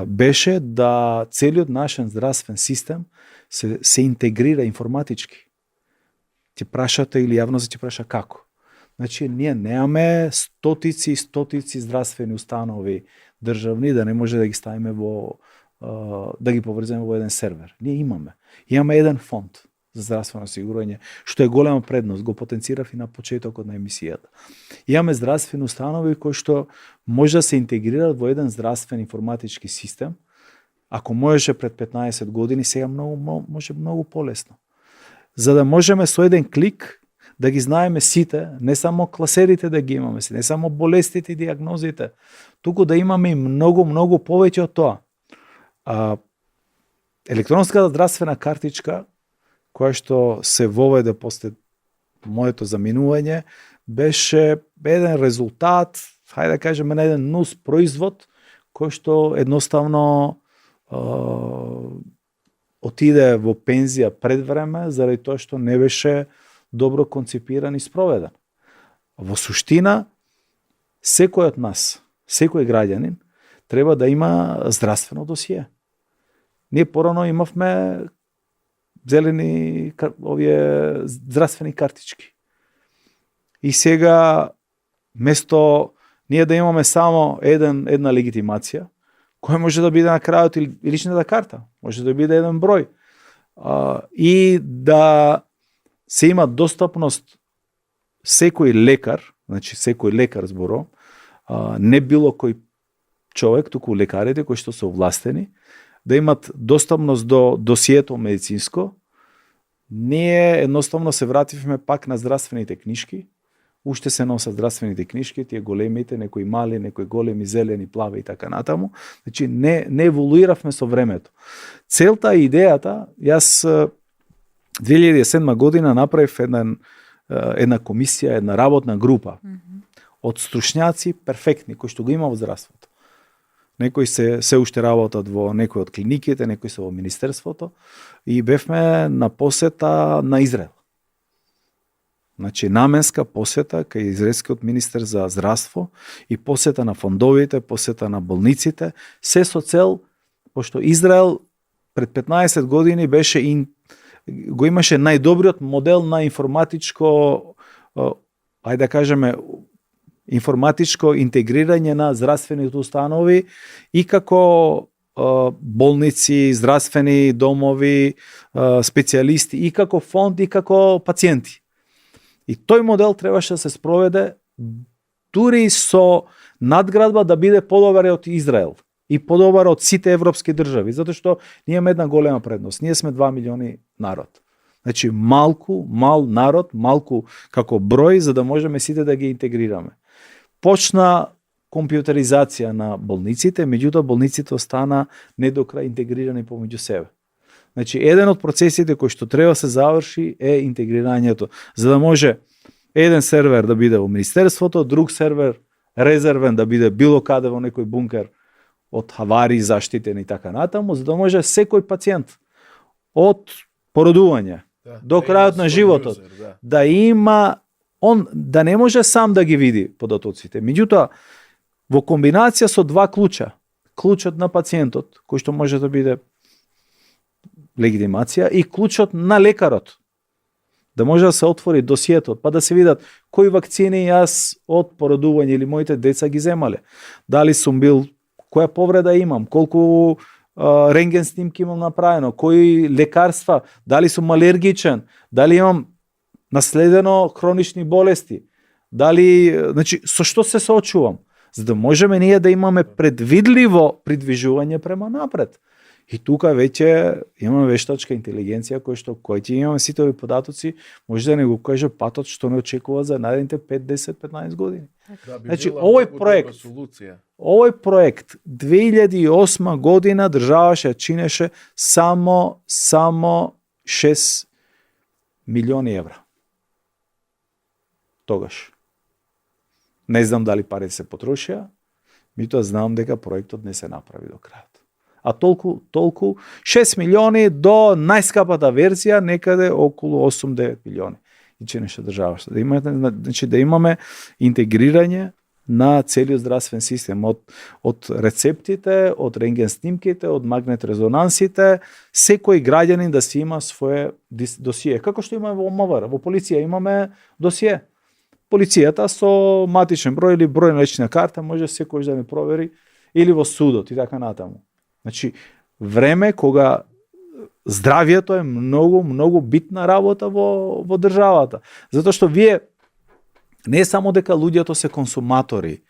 беше да целиот нашен здравствен систем се интегрира информатички. Ти прашате или јавно ќе праша како. Значи, ние немаме стотици здравствени установи државни да не може да ги ставиме да ги поврземе во еден сервер. Ние имаме. Имаме еден фонд за здравствено осигурање, што е голема предност, го потенцирав и на почетокот на емисијата. Имаме здравствени установи кои што може да се интегрираат во еден здравствен информатички систем. Ако можеше пред 15 години, сега може многу полесно. За да можеме со еден клик да ги знаеме сите, не само класерите да ги имаме, не само болестите и диагнозите, туку да имаме и многу повеќе од тоа. Електронската здравствена картичка, која што се воведе после моето заминување беше еден резултат, хајде да кажеме, на еден нус производ кој што едноставно отиде во пензија пред време заради тоа што не беше добро концепиран и спроведен. Во суштина, секој од нас, секој граѓанин, треба да има здравствено досие. Ние порано имавме зелени овие здравствени картички. И сега, место ние да имаме само една легитимација, која може да биде на крајот и личната карта, може да биде еден број. И да се има достапност секој лекар, значи секој лекар зборувам, не било кој човек, туку лекарите кои што се овластени, да имат достапност до досието медицинско. Ние едноставно се вративме пак на здравствените книжки. Уште се носат здравствените книжки, тие големите, некои мали, некои големи, зелени, плави и така натаму. Значи не еволуиравме со времето. Целта и идејата, јас 2007 година направив една комисија, една работна група од стручњаци перфектни кои што го има во здравството. Некои се уште работат во некои од клиниките, некои се во министерството и бевме на посета на Израел. Значи наменска посета кај израелскиот министер за здравство и посета на фондовите, посета на болниците, се со цел, пошто Израел пред 15 години беше го имаше најдобриот модел на информатичко, ајде да кажеме, информатичко интегрирање на здравствените установи и како болници, здравствени домови, специјалисти, и како фонд, и како пациенти. И тој модел требаше да се спроведе дури со надградба да биде подобар од Израел и подобар од сите европски држави, затоа што ние имаме една голема предност. Ние сме 2 милиони народ. Значи мал народ, малку како број, за да можеме сите да ги интегрираме. Почна компјутеризација на болниците, меѓутоа болниците остана не до крај интегрирани помеѓу себе. Значи, еден од процесите кои што треба се заврши е интегрирањето, за да може еден сервер да биде во министерството, друг сервер резервен да биде било каде во некој бункер од хавари, заштитен и така натаму, за да може секој пациент од породување до крајот на животот да има да не може сам да ги види податоците. Меѓутоа, во комбинација со два клуча, клучот на пациентот, кој што може да биде легитимација, и клучот на лекарот, да може да се отвори досието, па да се видат кои вакцини јас од породување или моите деца ги земале. Дали сум бил, која повреда имам, колку рентген снимки имам направено, кои лекарства, дали сум алергичен, дали имам наследено хронични болести, дали, значи, со што се соочувам, за да можеме ние да имаме предвидливо придвижување према напред. И тука веќе имаме вештачка интелигенција кој ќе имаме сите овие податоци, може да не го каже патот што не очекува за наредните 5, 10, 15 години. Значи, овој проект 2008 година државаше чинеше само 6 милиони евра. Тогаш. Не знам дали парите се потрошија, меѓутоа знам дека проектот не се направи до крајот. А толку 6 милиони до најскапата верзија некаде околу 8-9 милиони. И чинеше државата. Да имаме интегрирање на целиот здравствен систем, од рецептите, од рентген снимките, од магнет резонансите, секој граѓанин да си има свое досие. Како што имаме во МВР, во полиција имаме досие. Полицијата со матичен број или број на лична карта може секој да не провери, или во судот и така натаму. Значи, време кога здравието е многу битна работа во државата. Затоа што вие не е само дека луѓето се консуматори,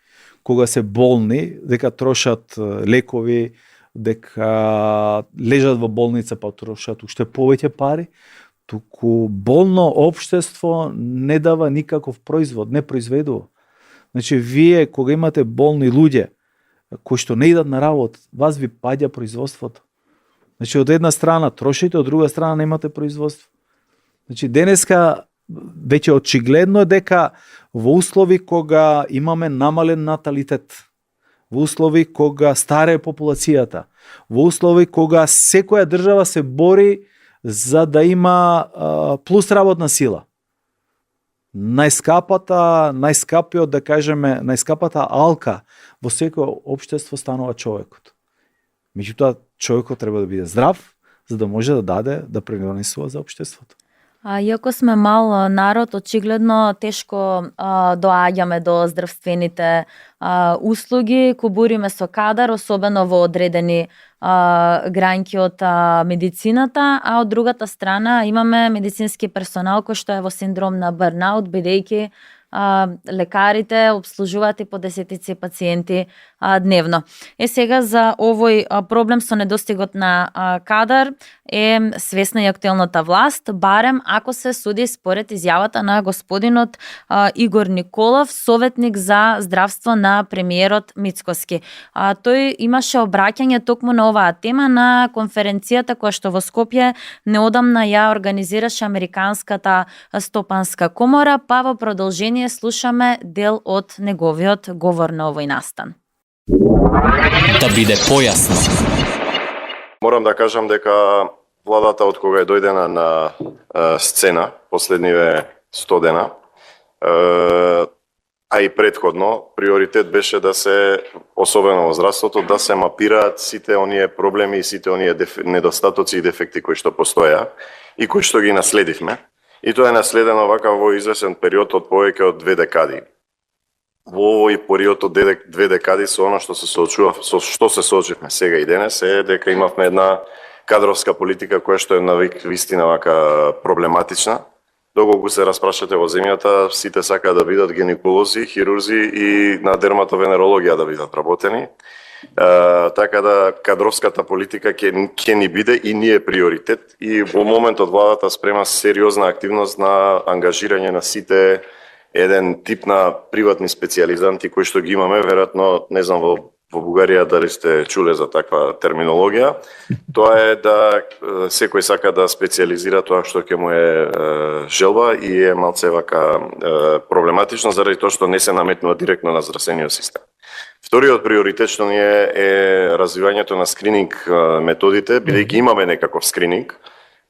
кога се болни, дека трошат лекови, дека лежат во болница па трошат уште повеќе пари, туку болно општество не дава никаков производ, не произведува. Значи, вие кога имате болни луѓе кои што не идат на работа, вас ви паѓа производството. Значи, од една страна трошите, од друга страна немате производство. Значи, денеска веќе очигледно е дека во услови кога имаме намален наталитет, во услови кога старе популацијата, во услови кога секоја држава се бори за да има плюс работна сила. Најскапиот, да кажеме, најскапата алка во секој општество станува човекот. Меѓутоа, човекот треба да биде здрав, за да може да даде, да пренесува за општеството. Иако сме мал народ, очигледно тешко доаѓаме до здравствените услуги, кубуриме со кадар, особено во одредени гранки од медицината, а од другата страна имаме медицински персонал кој што е во синдром на бърнаут, бидејќи лекарите обслужуваат и по десетици пациенти дневно. Сега за овој проблем со недостигот на кадар е свесна и актуелната власт, барем ако се суди според изјавата на господинот Игор Николов, советник за здравство на премиерот Мицкоски. Тој имаше обраќање токму на оваа тема на конференцијата која што во Скопје неодамна ја организираше Американската стопанска комора, па во продолжение слушаме дел од неговиот говор на овој настан. Да биде појасно. Морам да кажам дека владата од кога е дојдена на сцена последниве 100 дена, а и предходно, приоритет беше да се, особено во здравството, да се мапираат сите оние проблеми и сите оние недостатоци и дефекти кои што постоја и кои што ги наследивме. И тоа е наследено вака во извесен период од повеќе од 2 декади. Во овој период од 2 декади со она што се соочивме сега и денес е дека имавме една кадровска политика која што е на вистина вака проблематична. Доколку се распрашате во земјата, сите сакаат да бидат гинеколози, хирурзи и на дерматовенерологија да бидат работени. Така да кадровската политика ќе ни биде и ние приоритет и во моментот владата спрема сериозна активност на ангажирање на сите еден тип на приватни специјализанти кои што ги имаме, веројатно, не знам во Бугарија дали сте чуле за таква терминологија. Тоа е да секој сака да специјализира тоа што ќе му е желба и е малце вака проблематично заради тоа што не се наметнува директно на здравствениот систем. Вториот приоритет што ни е развивањето на скрининг методите, бидејќи имаме некаков скрининг,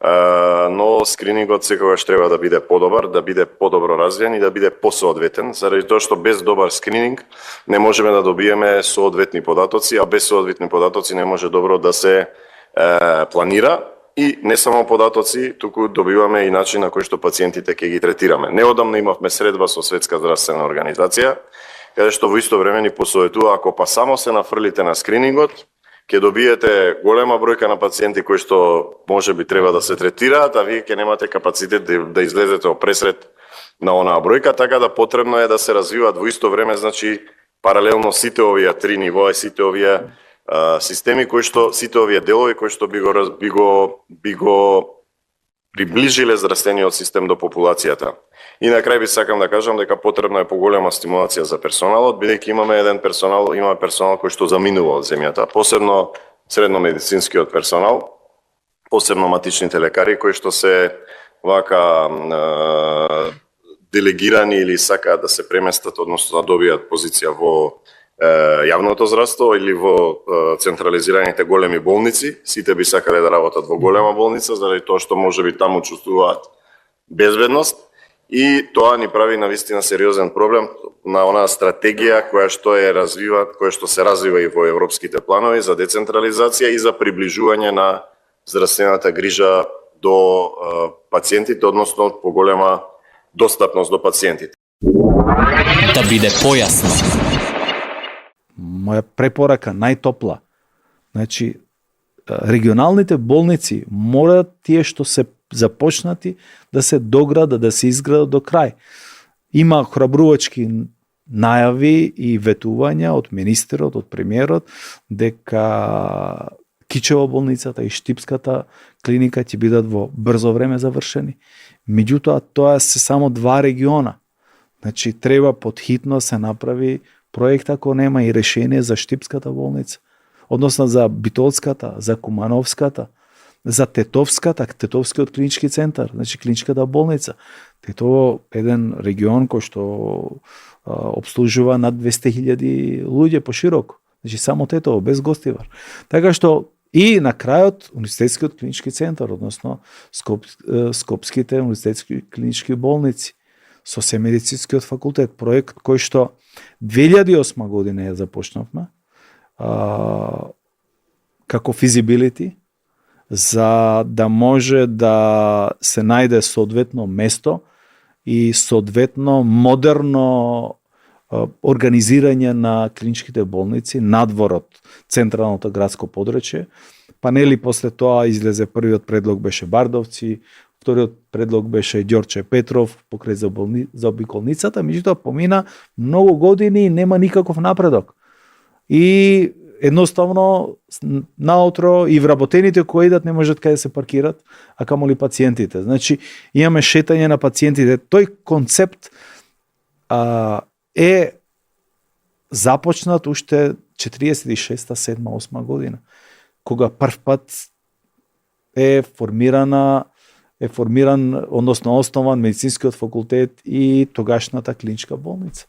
но скринингот секогаш треба да биде подобар, да биде подобро развиен и да биде посоодветен, заради тоа што без добар скрининг не можеме да добиеме соодветни податоци, а без соодветни податоци не може добро да се планира и не само податоци, туку добиваме и начин на кој што пациентите ќе ги третираме. Неодамна имавме средба со Светска здравствена организација, каде што во исто време ни посоветува ако па само се нафрлите на скринингот, ќе добиете голема бројка на пациенти кои што можеби треба да се третираат, а вие ќе немате капацитет да излезете опресред на онаа бројка, така да потребно е да се развиваат во исто време, значи паралелно сите овие 3 нивоа и сите овие системи кои што сите овие делови кои што би го приближиле здравствениот систем до популацијата. И на крај би сакам да кажам дека потребна е поголема стимулација за персоналот, бидејќи имаме персонал кој што заминува од земјата, посебно средномедицинскиот персонал, посебно матичните лекари кои што се вака делегирани или сакаат да се преместат, односно да добијат позиција во јавното здравство или во централизираните големи болници. Сите би сакале да работат во голема болница, заради тоа што можеби таму чувствуваат безбедност и тоа ни прави навистина сериозен проблем на онаа стратегија која што се развива и во европските планови за децентрализација и за приближување на здравствената грижа до пациентите, односно поголема достапност до пациентите. Да биде појасно. Моја препорака најтопла. Значи, регионалните болници мораат тие што се започнати да се доградат, да се изградат до крај. Има храбрувачки најави и ветувања од министерот, од премиерот, дека Кичево болницата и Штипската клиника ќе бидат во брзо време завршени. Меѓутоа, тоа се само 2 региона. Значи, треба подхитно се направи проект ако нема и решение за Штипската болница, односно за Битолската, за Кумановската. за Тетовскиот клинички центар, значи клиничката болница. Тетово еден регион кој што обслужува над 200.000 луѓе пошироко. Значи само Тетово, без Гостивар. Така што и на крајот универзитетскиот клинички центар, односно Скопските универзитетски клинички болници со се медицинскиот факултет, проект кој што 2008 година ја започнавме како feasibility, за да може да се најде соодветно место и соодветно модерно организирање на клиничките болници надвор од централното градско подрачје. Па нели после тоа излезе првиот предлог беше Бардовци, вториот предлог беше Ѓорче Петров покрај за обиколницата, меѓутоа помина многу години и нема никаков напредок. И едноставно наутро и вработените кои идат не можат каде се паркират, а камоли пациентите. Значи имаме шетање на пациентите. Тој концепт е започнат уште 46-та, 7-та, 8-та година, кога прв пат е формиран, односно основан медицинскиот факултет и тогашната клиничка болница.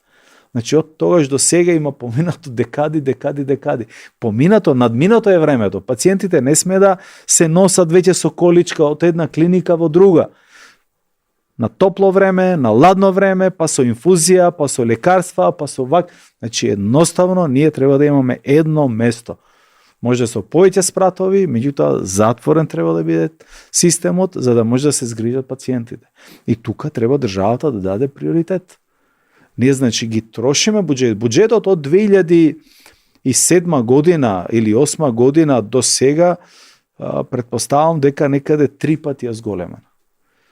Значи од тогаш до сега има поминато декади. Поминато, надминато е времето. Пациентите не сме да се носат веќе со количка од една клиника во друга. На топло време, на ладно време, па со инфузија, па со лекарства, па со вак. Значи едноставно ние треба да имаме едно место. Може со повеќе спратови, меѓутоа затворен треба да биде системот за да може да се згрижат пациентите. И тука треба државата да даде приоритет. Ние значи ги трошиме буџет. Буџетот од 2007 година или 2008 година до сега претпоставам дека некаде 3 пати е зголемен.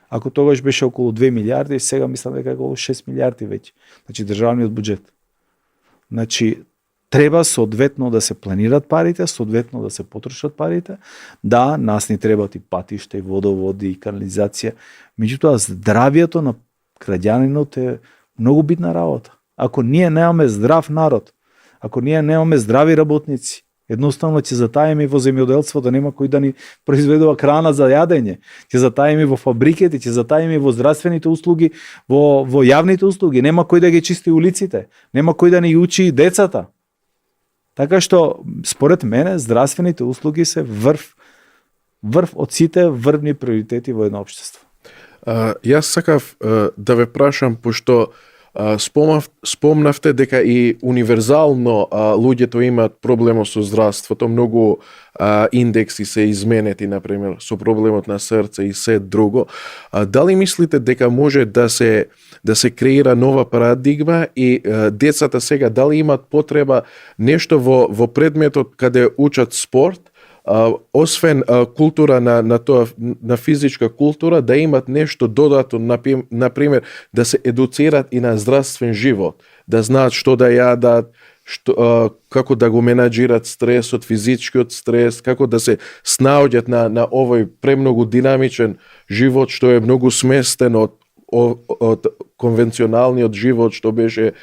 Ако тогаш беше околу 2 милиарди, сега мислам дека околу 6 милиарди веќе. Значи државниот буџет. Значи треба соодветно да се планират парите, соодветно да се потрошат парите. Да, нас ни требаат и патишта, и водоводи, и канализација. Меѓутоа здравието на граѓанинот е многу битна работа. Ако ние немаме здрав народ, ако ние немаме здрави работници, едноставно ќе затаеме во земјоделството, нема кој да ни произведува храна за јадење. Ќе затаеме во фабриките, ќе затаеме во здравствените услуги, во јавните услуги, нема кој да ги чисти улиците, нема кој да ни учи децата. Така што според мене здравствените услуги се врв од сите врвни приоритети во едно општество. Јас сакав да ве прашам, пошто спомнавте дека и универзално луѓето имаат проблемо со здравството, многу индекси се изменети, например, со проблемот на срце и се друго. Дали мислите дека може да се креира нова парадигма и децата сега дали имаат потреба нешто во предметот каде учат спорт, освен култура на физичка култура, да имат нешто додатно, например, да се едуцират и на здравствен живот, да знаат што да јадат, како да го менаџират стресот, физичкиот стрес, како да се снаоѓат на овој премногу динамичен живот, што е многу сместен од конвенционалниот живот, што беше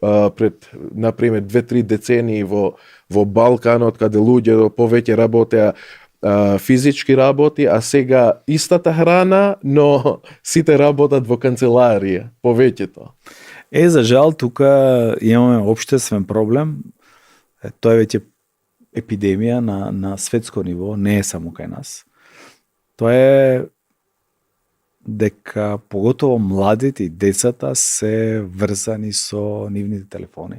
пред, например, 2-3 децении во Балканот, каде луѓе повеќе работеа физички работи, а сега истата храна, но сите работат во канцеларија, повеќето. За жал, тука имаме општествен проблем. Тоа е веќе епидемија на светско ниво, не е само кај нас. Тоа е дека поготово младите и децата се врзани со нивните телефони.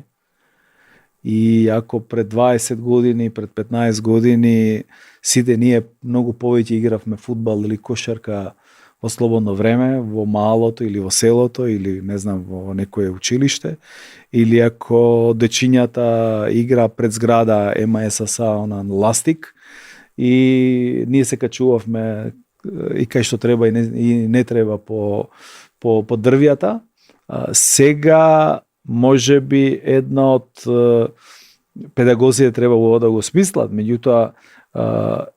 И ако пред 20 години, пред 15 години сите ние многу повеќе игравме фудбал или кошарка во слободно време, во малото или во селото или не знам во некое училиште, или ако дечињата игра пред зграда МСС на ластик и ние се качувавме и кај што треба и не треба по дрвјата. Сега може би една од педагозите треба да го смислат, меѓутоа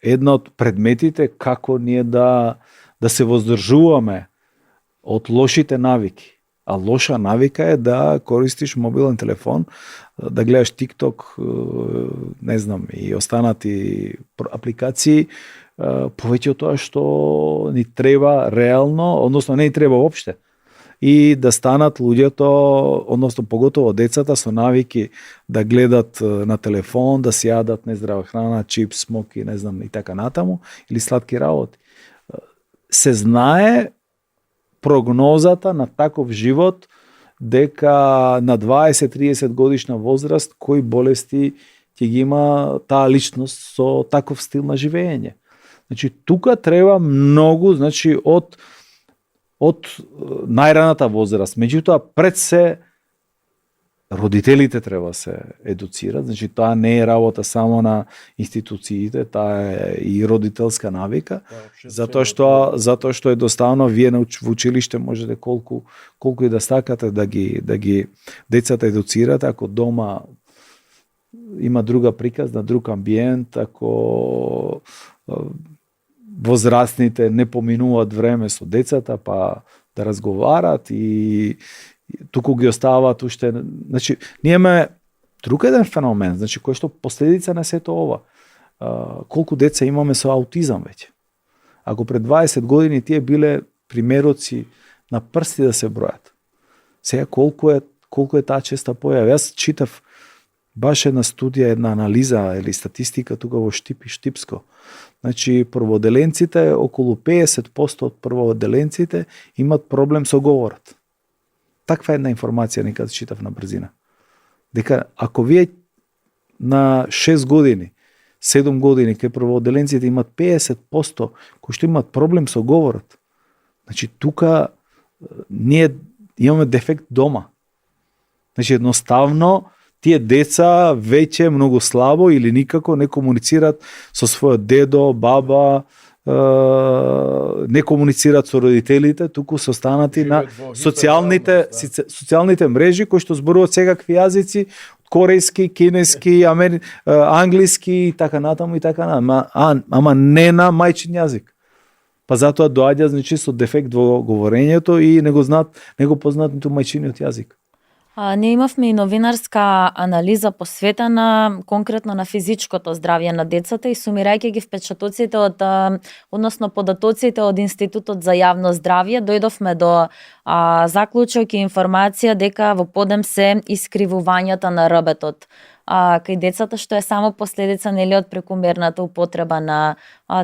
една од предметите како ние да се воздржуваме од лошите навики. А лоша навика е да користиш мобилен телефон, да гледаш TikTok, не знам, и останати апликации повеќе од тоа што ни треба реално, односно не ни треба воопште. И да станат луѓето, односно поготово децата со навики да гледат на телефон, да си јадат нездрава храна, чипс, смоки, не знам и така натаму, или сладки работи. Се знае прогнозата на таков живот дека на 20-30 годишна возраст кои болести ќе ги има таа личност со таков стил на живење. Значи тука треба многу, значи од најраната возраст. Меѓутоа пред се родителите треба се едуцират, значи тоа не е работа само на институциите, таа е и родителска навика, затоа што едноставно вие во училиште можете колку и да сакате да ги децата едуцирате, ако дома има друга приказна, друг амбиент, ако возрастните не поминуваат време со децата, па да разговарат и туку ги оставаат уште. Значи, ние имаме друг еден феномен, значи кој што последица на сето ова. Колку деца имаме со аутизам веќе. Ако пред 20 години тие биле примероци на прсти да се бројат. Сега колку е таа честа појава. Јас читав баш една студија, една анализа или статистика тука во Штипско. Значи, прводеленците, околу 50% од прводеленците имат проблем со говорот. Таква една информација некад читав на брзина. Дека ако вие на 6 години, 7 години, кај прводеленците имат 50% кои што имат проблем со говорот, значи тука ние имаме дефект дома. Значи едноставно тие деца веќе многу слабо или никако не комуницираат со својот дедо, баба, не комуницираат со родителите, туку се останати на социјалните мрежи кои што зборуваат секакви јазици, корејски, кинески, англиски и така натаму и така натаму, ама не на мајчин јазик. Па затоа доаѓа значи со дефект во говорењето и не го познаат ниту мајчиниот јазик. Ние имавме и новинарска анализа посветена конкретно на физичкото здравје на децата и сумирајќи ги впечатоците односно податоците од Институтот за јавно здравје, дојдовме до заклучок и информација дека во подем се искривувањата на РБТ-от кај децата, што е само последица нели од прекумерната употреба на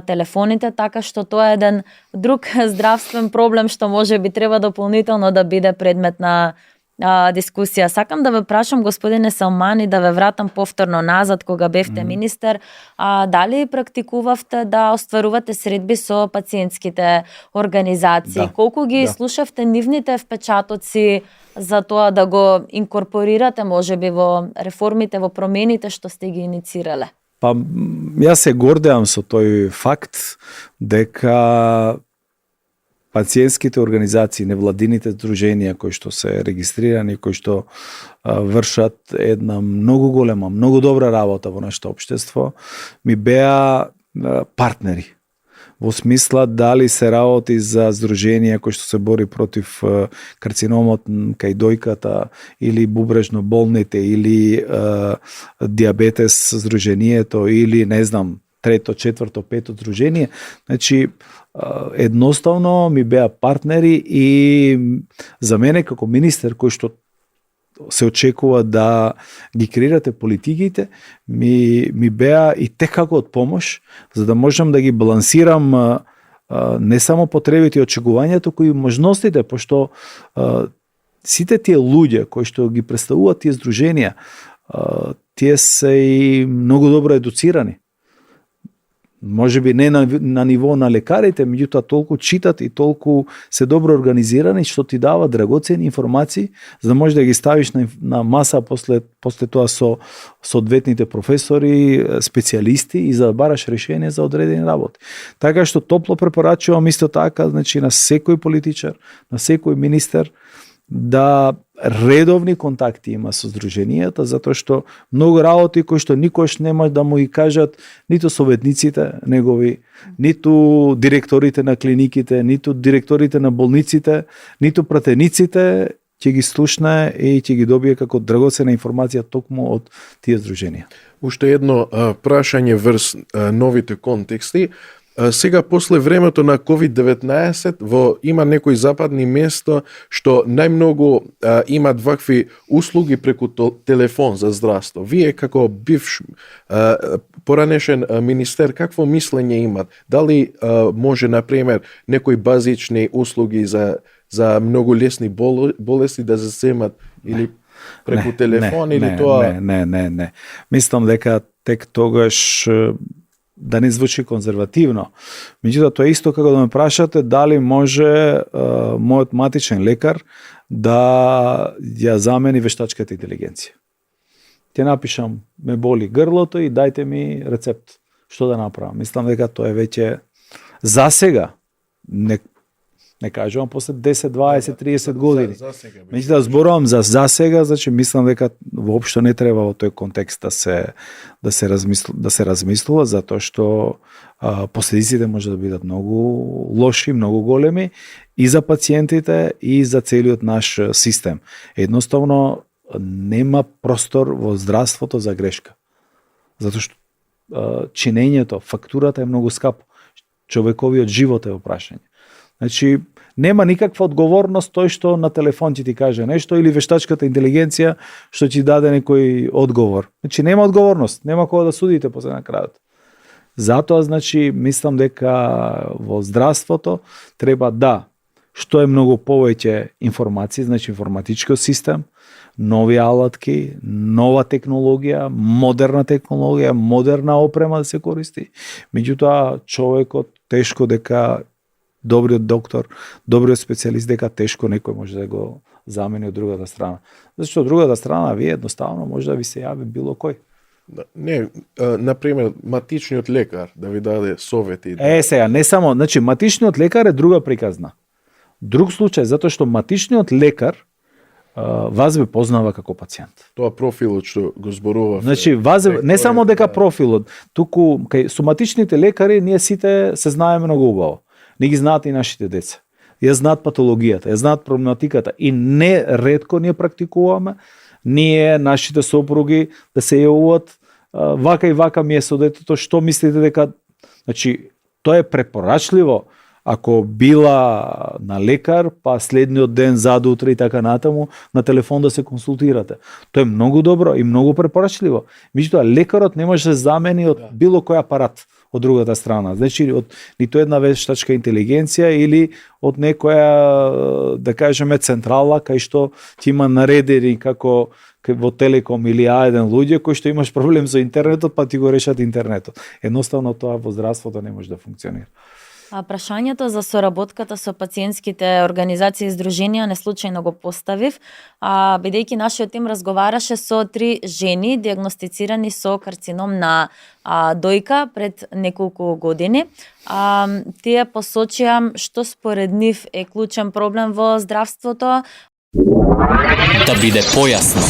телефоните, така што тоа е еден друг здравствен проблем што може би треба дополнително да биде предмет на дискусија. Сакам да ве прашам, господине Салмани, да ве вратам повторно назад кога бевте министер, дали практикувавте да остварувате средби со пациентските организации? Да. Колку ги слушавте нивните впечатоци за тоа да го инкорпорирате можеби во реформите, во промените што сте ги иницирале? Па јас се гордеам со тој факт дека пациентските организации, невладините здруженија кои што се регистрирани, кои што вршат една многу голема, многу добра работа во нашето општество, ми беа партнери. Во смисла дали се работи за здруженија кои што се бори против карциномот кај дојката или бубрежно болните или диабетес здружението или не знам трето, четврто, пето здружение. Значи едноставно ми беа партнери и за мене како министер кој што се очекува да ги креирате политиките, ми беа и како од помош, за да можам да ги балансирам не само потребите и очекувањето, кои можностите, пошто сите тие луѓе кои што ги представуваат тие здруженија, тие се и многу добро едуцирани. Може би не на ниво на лекарите, меѓутоа толку читат и толку се добро организирани што ти дава драгоцени информации за да можеш да ги ставиш на маса после тоа со соодветните професори, специјалисти и за да бараш решение за одредени работи. Така што топло препорачувам исто така, значи на секој политичар, на секој министер да редовни контакти има со здруженијата, затоа што многу работи кои што никош нема да му ги кажат ниту советниците негови, ниту директорите на клиниките, ниту директорите на болниците, ниту пратениците, ќе ги слушне и ќе ги добие како драгоцена информација токму од тие здруженија. Уште едно прашање врз новите контексти. сега после времето на COVID-19 има некои западни места што најмногу имат вакви услуги преку телефон за здравство. Вие како бивш поранешен министер, какво мислење имат? Дали може, например, некои базични услуги за многу лесни болести да се земат или преку телефон или тоа? Не. Мислам дека тек тогаш да не звучи конзервативно. Меѓутоа, тоа е исто како да ме прашате дали може мојот матичен лекар да ја замени вештачката интелигенција. Ќе напишам, ме боли грлото и дајте ми рецепт. Што да направам? Мислам дека тоа е веќе за сега, не кажувам после 10, 20, 30 години. Меѓутоа, зборувам за сега, значи мислам дека воопшто не треба во тој контекст да се размислува, затоа што последиците може да бидат многу лоши, многу големи и за пациентите и за целиот наш систем. Едноставно нема простор во здравството за грешка. Затоа што чинењето, фактурата е многу скапо. Човековиот живот е во прашање. Значи, нема никаква одговорност тој што на телефон ќе ти каже нешто или вештачката интелигенција што ќе даде некој одговор. Значи, нема одговорност, нема кога да судите после на крајот. Затоа, значи, мислам дека во здравството треба што е многу повеќе информации, значи информатичкиот систем, нови алатки, нова технологија, модерна опрема да се користи. Меѓутоа, човекот тешко дека добриот доктор, добриот специјалист дека тешко некој може да го замени од другата страна. Зашто од другата страна вие едноставно може да ви се јави било кој. Не, например, матичниот лекар да ви даде совети. Сега, не само, значи матичниот лекар е друга приказна. Друг случај, затоа што матичниот лекар вас ве познава како пациент. Тоа профилот што го зборував. Значи, не само дека профилот, туку кај соматичните лекари ние сите се знаеме многу убаво. Не ги знаат и нашите деца. Ја знаат патологијата, ја знаат проблематиката и не ретко ние практикуваме, ние, нашите сопруги да се јавуваат вака и вака ми е со детето, што мислите дека... Значи, тоа е препорачливо ако била на лекар, па следниот ден, задутре и така натаму, на телефон да се консултирате. Тоа е многу добро и многу препорачливо. Меѓутоа, лекарот не може да замени од било кој апарат од другата страна. Значи, од ниту една вештачка интелигенција или од некоја, да кажеме, централа, кај што ти има наредени како во Телеком или А1 луѓе кои што имаш проблем со интернетот, па ти го решат интернетот. Едноставно тоа во здравството не може да функционира. А прашањето за соработката со пациентските организации и здруженија не случајно го поставив, бидејќи нашиот тим разговараше со 3 жени диагностицирани со карцином на дојка пред неколку години. Тие посочија што според нив е клучен проблем во здравството. Да биде појасно.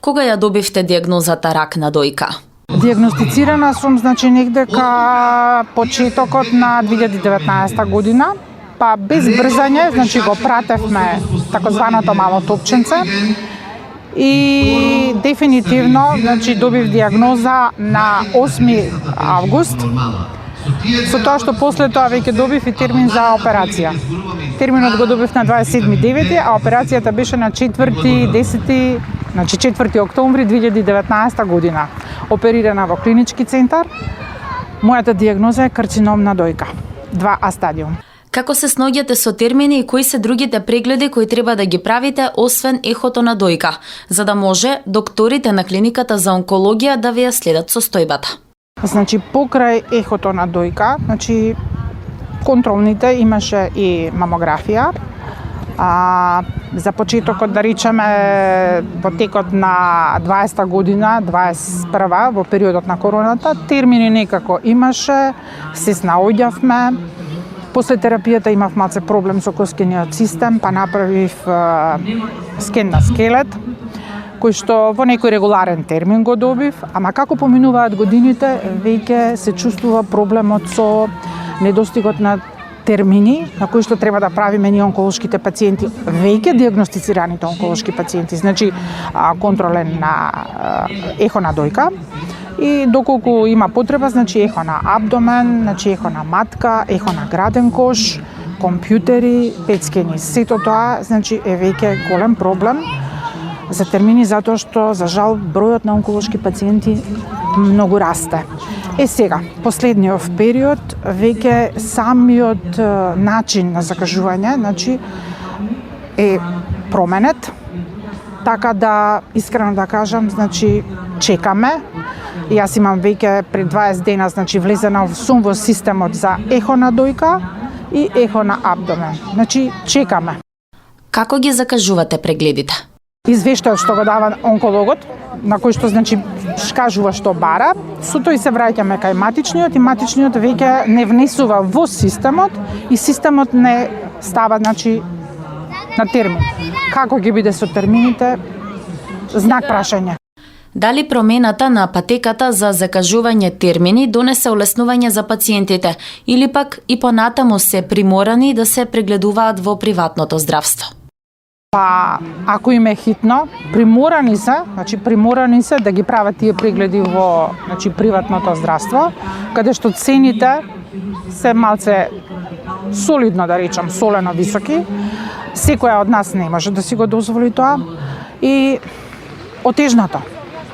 Кога ја добивте диагнозата рак на дојка? Диагностицирана сум, значи, негде ка почетокот на 2019 година, па без брзање, значи го пратевме такозваното мало топченце и дефинитивно, значи, добив диагноза на 8 август, со тоа што после тоа веќе добив и термин за операција. Терминот го добив на 27.9, а операцијата беше на 4.10, значи 4 октомври 2019 година. Оперирана во клинички центар. Мојата диагноза е карцином на дојка, 2А стадиум. Како се сноѓате со термини и кои се другите прегледи кои треба да ги правите освен ехото на дојка, за да може докторите на клиниката за онкологија да ви ја следат состојбата? Значи, покрај ехото на дојка, значи, контролните имаше и мамографија. За почетокот, да речеме, во текот на 20 година, 21 во периодот на короната, термини некако имаше, се снаоѓавме. После терапијата имав малце проблем со коскениот систем, па направив скен на скелет, кој што во некој регуларен термин го добив, ама како поминуваат годините, веќе се чувствува проблемот со недостигот на термини на кои што треба да правиме ние онколошките пациенти, веќе диагностицираните онколошки пациенти, значи контролен на ехо на дојка И доколку има потреба, значи ехо на абдомен, значи ехо на матка, ехо на граден кош, компјутери, петскени, сето тоа, значи е веќе голем проблем за термини затоа што за жал бројот на онколошки пациенти многу расте. Сега, последниот период веќе самиот начин на закажување, значи е променет, така да искрено да кажам, значи чекаме. Јас имам веќе пред 20 дена, значи влезена сум во системот за ехо на дојка и ехо на абдомен. Значи чекаме. Како ги закажувате прегледите? Извештајот што го дава онкологот, на кој што значи кажува што бара, со тој се враќаме кај матичниот и матичниот веќе не внесува во системот и системот не става значи на термин. Како ќе биде со термините? Знак прашање. Дали промената на патеката за закажување термини донесе олеснување за пациентите или пак и понатаму се приморани да се прегледуваат во приватното здравство? Па, ако им е хитно, приморани се да ги прават тие прегледи во значи, приватното здравство, каде што цените се малце солидно, да речам, солено високи. Секоја од нас не може да си го дозволи тоа и отежнато,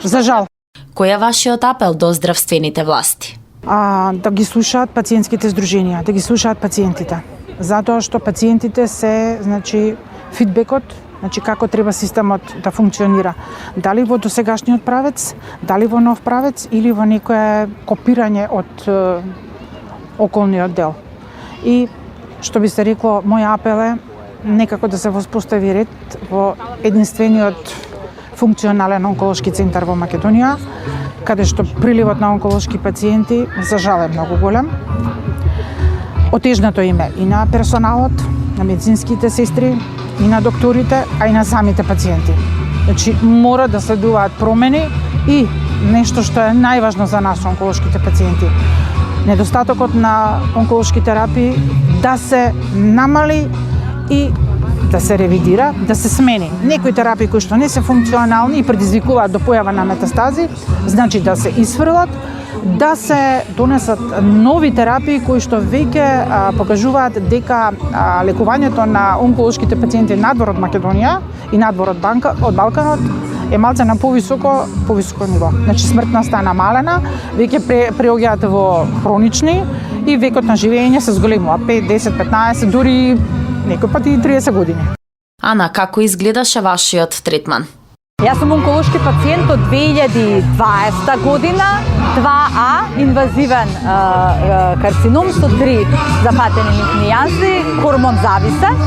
за жал. Кој е вашиот апел до здравствените власти? Да ги слушаат пациентските здруженија, да ги слушаат пациентите. Затоа што пациентите се, значи, фидбекот, значи како треба системот да функционира. Дали во досегашниот правец, дали во нов правец или во некое копирање од околниот дел. И што би се рекло, мој апел е некако да се воспостави ред во единствениот функционален онколошки центар во Македонија, каде што приливот на онколошки пациенти за жал е многу голем. Отежнато име и на персоналот, на медицинските сестри, и на докторите, а и на самите пациенти. Значи, мора да следуваат промени и нешто што е најважно за нас, онколошките пациенти. Недостатокот на онколошки терапии да се намали и да се ревидира, да се смени. Некои терапии кои што не се функционални и предизвикуваат до појава на метастази, значи да се исфрлат, да се донесат нови терапии кои што веќе покажуваат дека лекувањето на онколошките пациенти надвор од Македонија и надвор од Балканот е малце на повисоко ниво. Значи смртноста е намалена, веќе преоѓаат во хронични и векот на живење се зголемува 5, 10, 15, дури некој пати и 30 години. Ана, како изгледаше вашиот третман? Јас сум онколошки пациент од 2020 година, 2А, инвазивен карцином со 3 запатени лимфни јази, хормон зависен.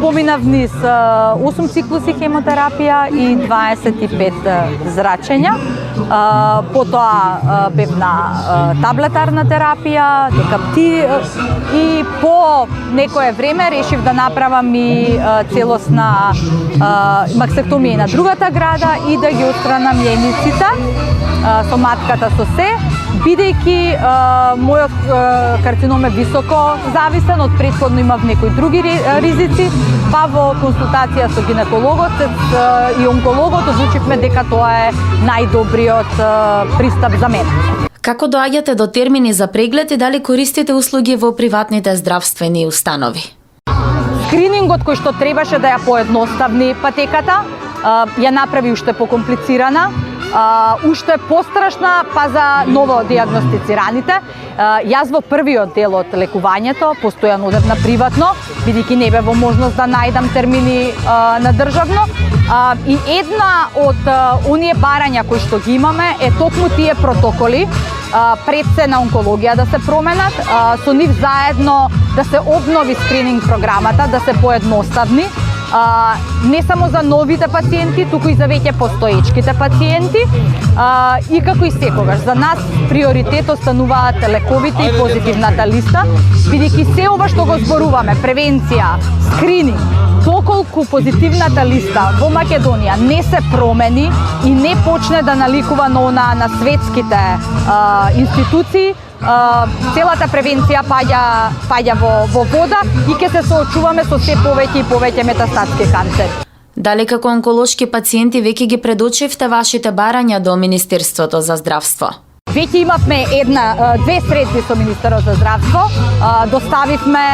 Поминав низ 8 циклуси хемотерапија и 25 зрачења. Потоа бев на таблетарна терапија, декапти и по некое време решив да направам и целосна мастектомија на другата града и да ги отстранам јајниците со матката со се, бидејќи мојот карцином е високо зависен, од претходно имав некои други ризици, па во консултација со гинекологот и онкологот одлучивме дека тоа е најдобриот пристап за мене. Како доаѓате до термини за преглед и дали користите услуги во приватните здравствени установи? Скринингот кој што требаше да ја поедноставни патеката, ја направи уште покомплицирана, уште пострашна па за новодијагностицираните. Јас во првиот дел од лекувањето постојано одев на приватно, бидејќи не бе во можност да најдам термини на државно. И една од оние барања кои што ги имаме е токму тие протоколи пред се на онкологија да се променат, со нив заедно да се обнови скрининг програмата, да се поедноставни, не само за новите пациенти, туку и за веќе постоечките пациенти. И како и секогаш, за нас приоритет остануваат лековите и позитивната листа, бидејќи се ова што го зборуваме, превенција, скрининг, доколку позитивната листа во Македонија не се промени и не почне да наликува на светските институции, целата превенција паѓа во вода и ќе се соочуваме со се повеќе и повеќе метастатски канцери. Дали како онколошки пациенти веќе ги предочивте вашите барања до Министерството за здравство? Веќе имавме две средби со Министерот за здравство. Доставивме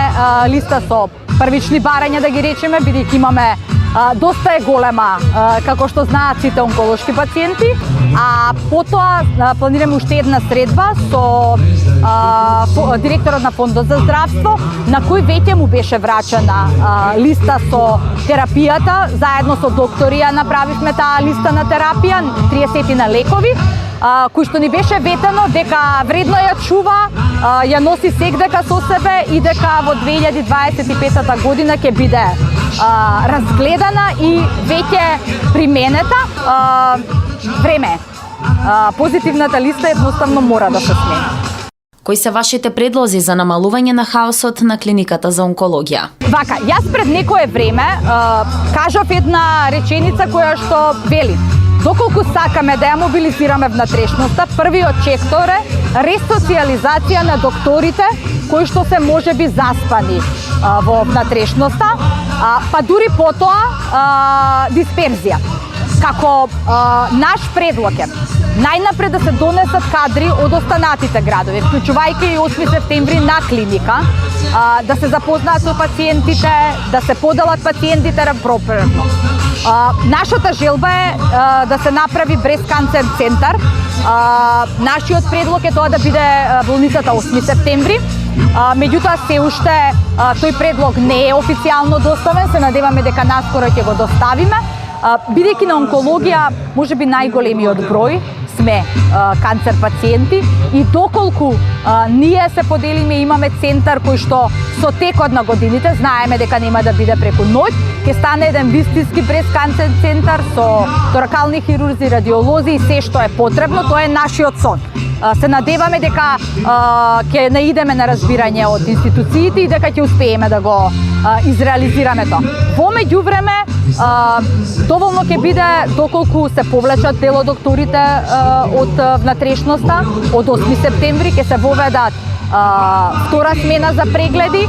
листа со првични барања, да ги речеме, бидејќи имаме доста е голема, како што знаат сите онколошки пациенти, а потоа планираме уште една средба со директорот на Фондот за здравство, на кој веќе му беше врачена листа со терапијата, заедно со доктори ја направивме таа листа на терапија, 30 на лекови, кој што ни беше ветено дека вредно ја чува, ја носи секдека со себе и дека во 2025 година ќе биде разгледана и веќе применета. Време. Позитивната листа едноставно мора да се смени. Кои се вашите предлози за намалување на хаосот на клиниката за онкологија? Вака, јас пред некое време кажав една реченица која што вели: доколку сакаме да ја мобилизираме внатрешноста, првиот чектор е ресоциализација на докторите кои што се можеби заспани во внатрешноста, па дури потоа дисперзија. Како наш предлог е најнапред да се донесат кадри од останатите градови, вклучувајќи и 8 септември на клиника, да се запознаат со пациентите, да се поделат пациентите проперно. Нашата желба е да се направи Breast Cancer центар. Нашиот предлог е тоа да биде болницата 8 септември. Меѓутоа се уште тој предлог не е официјално доставен, се надеваме дека наскоро ќе го доставиме. Бидејќи на онкологија можеби најголемиот број сме канцер пациенти и доколку ние се поделиме, имаме центар кој што со текот на годините, знаеме дека нема да биде преку ноќ, ќе стане еден вистински Breast Cancer центар со торакални хирурзи, радиолози и се што е потребно, тоа е нашиот сон. Се надеваме дека ќе наидеме на разбирање од институциите и дека ќе успееме да го изреализираме тоа. Во меѓувреме, доволно ќе биде доколку се повлечат дел од докторите од внатрешноста, од 8 септември ќе се воведат втора смена за прегледи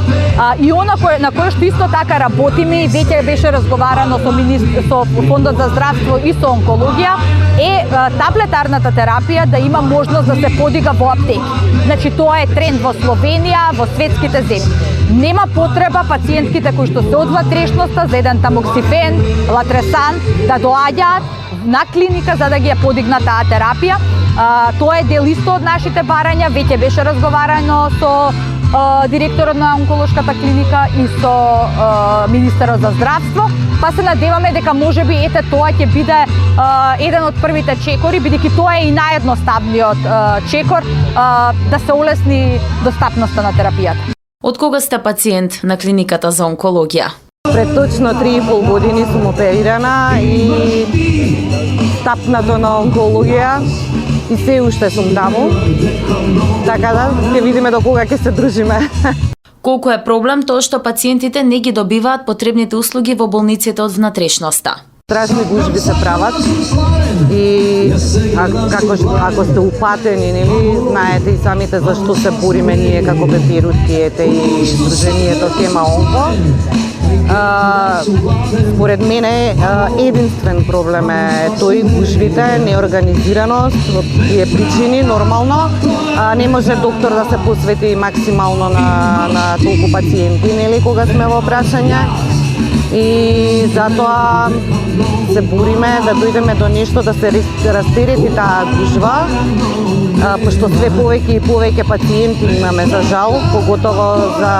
и она на кое што исто така работиме и веќе беше разговарано со Фондот за здравство и со онкологија е таблетарната терапија да има можност да се подига во аптеки. Значи тоа е тренд во Словенија, во светските земји. Нема потреба пациентките кои што се од внатрешноста за еден тамоксифен, латресан да доаѓаат на клиника за да ги ја подигнат таа терапија. Тоа е дел исто од нашите барања, веќе беше разговарано со директорот на онколошката клиника и со министерот за здравство, па се надеваме дека можеби ете тоа ќе биде еден од првите чекори, бидејќи тоа е и наједноставниот чекор да се олесни достапноста на терапијата. Од кога сте пациент на клиниката за онкологија? Пред точно 3,5 години сум оперирана и стапнато на онкологија и се уште сум таму. Така да, ќе видиме до кога ќе се дружиме. Колку е проблем тоа што пациентите не ги добиваат потребните услуги во болниците од внатрешноста? Страшни гужби се прават и ако сте упатени, нели, знаете и самите зашто се бориме ние како пепирутки и Сдруженијето Хема Онко. Според мене единствен проблем е тој гужвите, неорганизираност, од тие причини нормално не може доктор да се посвети максимално на толку пациенти, нели, кога сме во прашање. И затоа се бориме да дојдеме до нешто да се растерети таа гужва, пошто све повеќе и повеќе пациенти имаме за жал, поготово за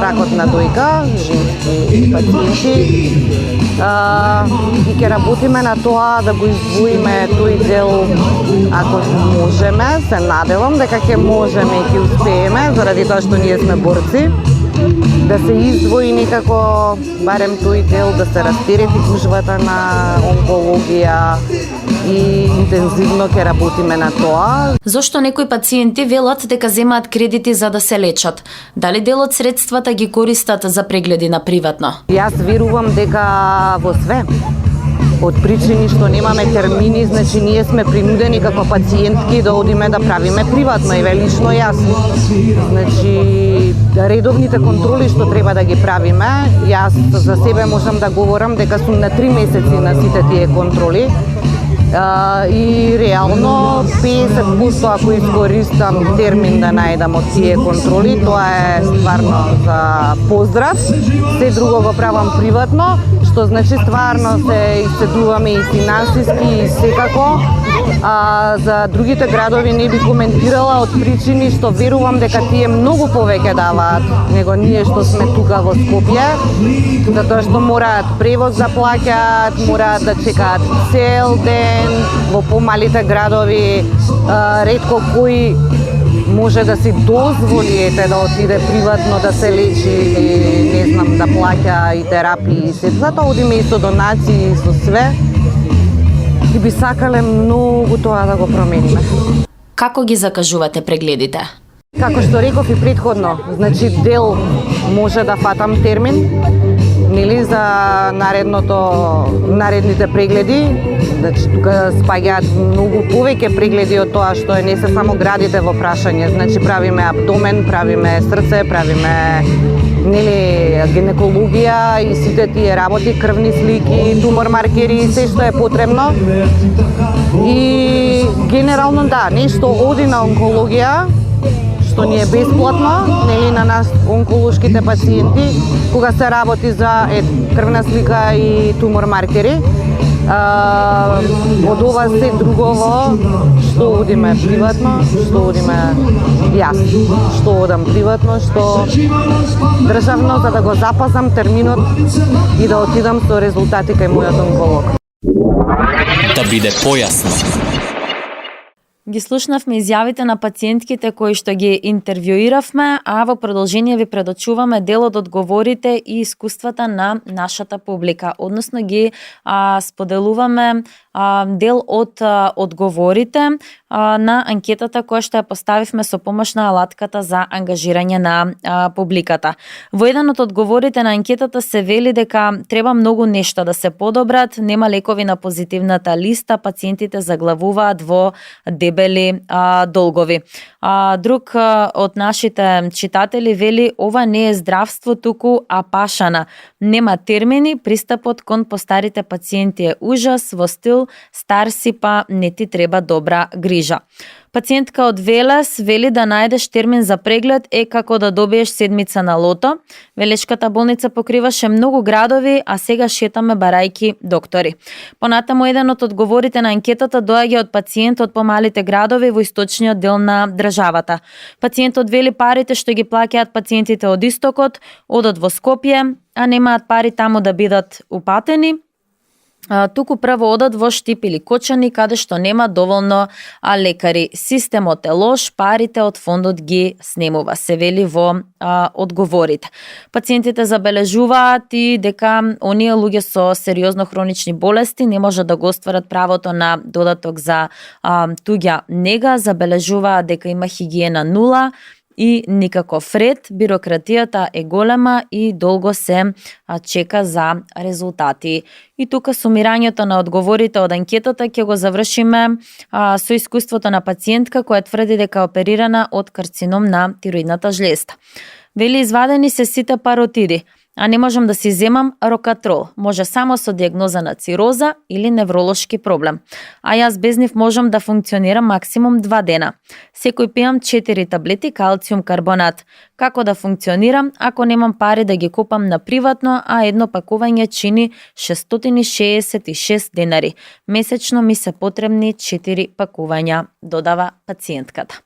ракот на дојка, женски пациенти. И ќе работиме на тоа да го издвоиме тој дел, ако можеме, се надевам дека ќе можеме и ќе успееме, заради тоа што ние сме борци. Да се издвои некако барем тој дел, да се растерети гужвата на онкологија и интензивно ќе работиме на тоа. Зошто некои пациенти велат дека земаат кредити за да се лечат? Дали дел од средствата ги користат за прегледи на приватно? Јас верувам дека во све. Од причини што немаме термини, значи ние сме принудени како пациентки да одиме да правиме приватно, еве лично јас. Значи редовните контроли што треба да ги правиме. Јас за себе можам да говорам дека сум на 3 месеци на сите тие контроли. И реално 50% ако искористам термин да најдам од тие контроли, тоа е стварно за поздрав. Се друго го правам приватно, што значи стварно се исцедуваме и финансиски и секако. За другите градови не би коментирала од причини што верувам дека тие многу повеќе даваат него ние што сме тука во Скопје, затоа што мораат превоз да плаќаат, мораат да чекаат цел ден. Во помалите градови ретко кој може да си дозволи да отиде приватно да се лечи или не знам да плаќа и терапии и се. Затоа одиме и со донации и со све. И би сакале многу тоа да го промениме. Како ги закажувате прегледите? Како што реков и предходно, значи дел може да фатам термин, нели за наредните прегледи, значи тука спаѓаат многу повеќе прегледи од тоа што не се само градите во прашање, значи правиме абдомен, правиме срце, правиме нели гинекологија и сите тие работи, крвни слики, тумор маркери, се што е потребно. И генерално да, нешто оди на онкологија, што ни е бесплатно, нели на нас онколошките пациенти, кога се работи за крвна слика и тумор маркери. Од ова се другово, што одиме приватно, што одиме јас, што одам приватно, што државно, за да го запазам терминот и да отидам со резултати кај мојот онколог. Да биде појасно. Ги слушнавме изјавите на пациентките кои што ги интервјуиравме, а во продолжение ви предочуваме дел од одговорите и искуствата на нашата публика. Односно ги споделуваме дел од одговорите на анкетата која што ја поставивме со помош на алатката за ангажирање на публиката. Во еден од одговорите на анкетата се вели дека треба многу нешто да се подобрат, нема лекови на позитивната листа, пациентите заглавуваат во дебели долгови. Друг од нашите читатели вели ова не е здравство, туку апашана. Нема термини, пристапот кон постарите пациенти е ужас, во стил стар си па не ти треба добра грижа. Пациентка од Велес вели да најдеш термин за преглед е како да добиеш седмица на лото. Велешката болница покриваше многу градови, а сега шетаме барајки доктори. Понатаму еден од одговорите на анкетата доаѓа од пациент од помалите градови во источниот дел на државата. Пациентот вели парите што ги плаќаат пациентите од истокот одат во Скопје, а немаат пари таму да бидат упатени. Туку прво одат во Штип или Кочани, каде што нема доволно лекари. Системот е лош, парите од фондот ги снемува, се вели во одговорите. Пациентите забележуваат и дека оние луѓе со сериозно хронични болести не може да го остварат правото на додаток за туѓа нега, забележуваат дека има хигиена нула, и никаков ред, бирократијата е голема и долго се чека за резултати. И тука сумирањето на одговорите од анкетата ќе го завршиме со искуството на пациентка која тврди дека е оперирана од карцином на тироидната жлезда. Вели извадени се сите паротиди, а не можам да си земам рокатрол. Може само со диагноза на цироза или невролошки проблем. А јас без нив можам да функционирам максимум 2 дена. Секој пијам 4 таблети калциум карбонат. Како да функционирам ако немам пари да ги купам на приватно, а едно пакување чини 666 денари. Месечно ми се потребни 4 пакувања, додава пациентката.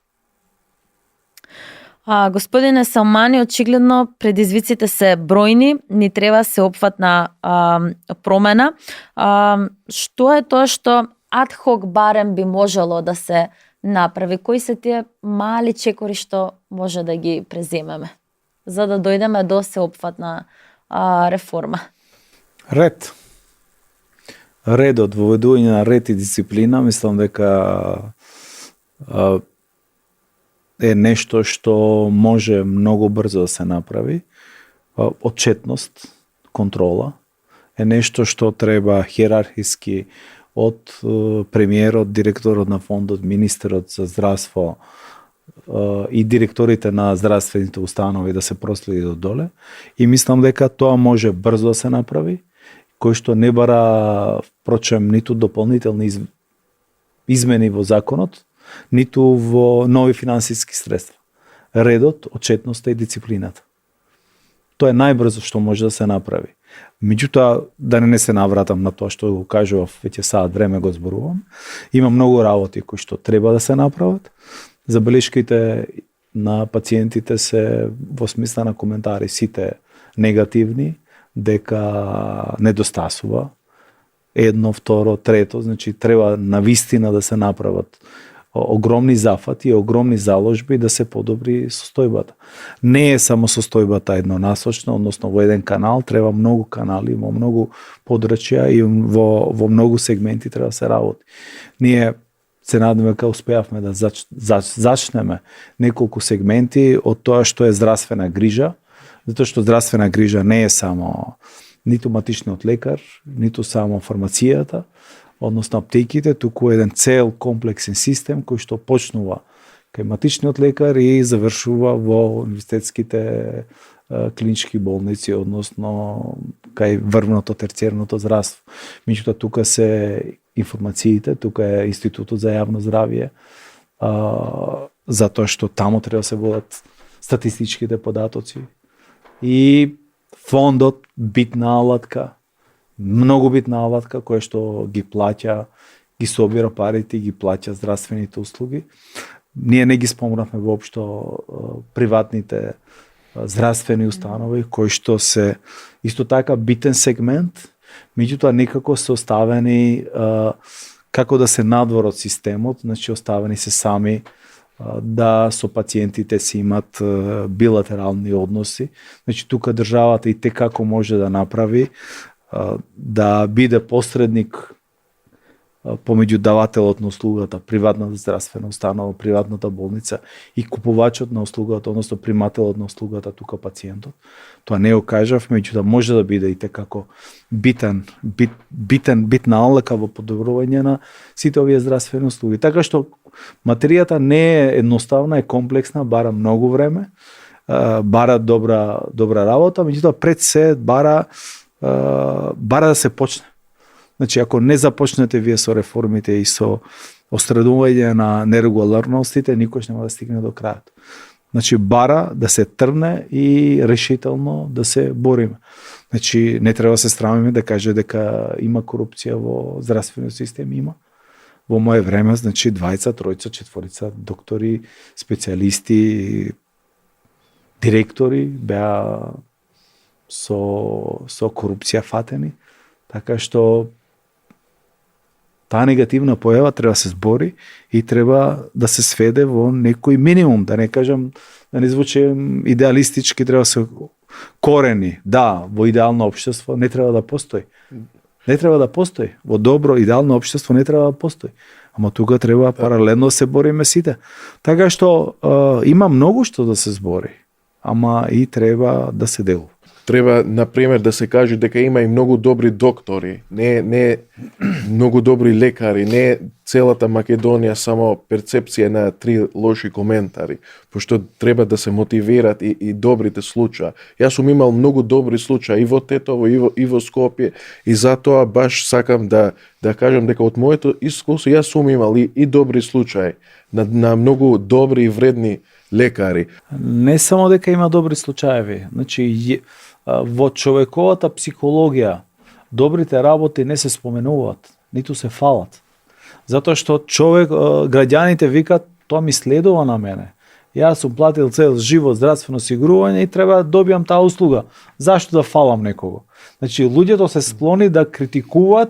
Господине Салмани, очигледно предизвиците се бројни, ни треба се опфатна промена. Што е тоа што адхок барем би можело да се направи? Кои се тие мали чекори што може да ги преземеме, за да дојдеме до сеопфатна реформа? Ред. Редот, воведување на ред и дисциплина, мислам дека е нешто што може многу брзо да се направи. Отчетност, контрола е нешто што треба хиерархиски од премиерот, директорот на фондот, министерот за здравство и директорите на здравствените установи да се проследи до доле и мислам дека тоа може брзо да се направи, кој што не бара впрочем ниту дополнителни измени во законот, ниту во нови финансиски средства. Редот, отчетноста и дисциплината. Тоа е најбрзо што може да се направи. Меѓутоа, да не се навратам на тоа што го кажував, веќе саат време го зборувам, има многу работи кои што треба да се направат. Забелешките на пациентите се во смисла на коментари сите негативни, дека недостасува едно, второ, трето, значи треба навистина да се направат огромни зафати и огромни заложби да се подобри состојбата. Не е само состојбата еднонасочна, односно во еден канал, треба многу канали, во многу подрачја и во многу сегменти треба да се работи. Ние се надеваме дека успеавме да зачнеме неколку сегменти од тоа што е здравствена грижа, затоа што здравствена грижа не е само ниту матичниот лекар, ниту само фармацијата, односно аптеките, туку еден цел комплексен систем кој што почнува кај матичниот лекар и завршува во универзитетските клинички болници, односно кај врвното терциерното здравство. Меѓутоа тука се информациите, тука е Институтот за јавно здравје, затоа што таму треба да се водат статистичките податоци. И фондот, битна алатка, многу битна алатка која што ги плаќа, ги собира парите и ги плаќа здравствените услуги. Ние не ги спомнавме воопшто приватните здравствени установи кои што се исто така битен сегмент, меѓутоа некако се оставени како да се надвор од системот, значи оставени се сами да со пациентите си имат билатерални односи. Значи тука државата и како може да направи да биде посредник помеѓу давателот на услугата, приватната здравствена установа, приватната болница и купувачот на услугата, односно примателот на услугата, тука пациентот. Тоа не го кажав, меѓутоа може да биде и како битна алака во подобрување на сите овие здравствени услуги. Така што материјата не е едноставна, е комплексна, бара многу време, бара добра работа, меѓутоа пред се бара да се почне. Значи, ако не започнете вие со реформите и со острадување на нерегуларностите, никош нема да стигне до крајот. Значи, бара да се тргне и решително да се бориме. Значи, не треба да се срамиме да каже дека има корупција во здравствениот систем, има. Во мое време, значи, 2, 3, 4 доктори, специјалисти, директори беа со корупција фатени, така што таа негативна појава треба да се збори и треба да се сведе во некој минимум, да не кажам, да не звучи идеалистички, треба да се корени. Да, во идеално општество не треба да постои. Не треба да постои. Во добро, идеално општество не треба да постои. Ама тука треба паралелно да се бориме сите. Така што има многу што да се збори, ама и треба да се делува. Треба, например, да се каже дека има и многу добри доктори, не многу добри лекари, не целата Македонија само перцепција на 3 лоши коментари, пошто треба да се мотивират и добрите случаи. Јас сум имал многу добри случаи и во Тетово, и во Скопје, и затоа баш сакам да кажам дека од моето искуство јас сум имал и добри случаи на многу добри и вредни лекари. Не само дека има добри случаеви, значи во човековата психологија добрите работи не се споменуваат, ниту се фалат. Затоа што граѓаните викат, тоа ми следува на мене. Јас сум платил цел живот здравствено осигурување и треба да добијам таа услуга. Зашто да фалам некого? Значи, луѓето се склони да критикуваат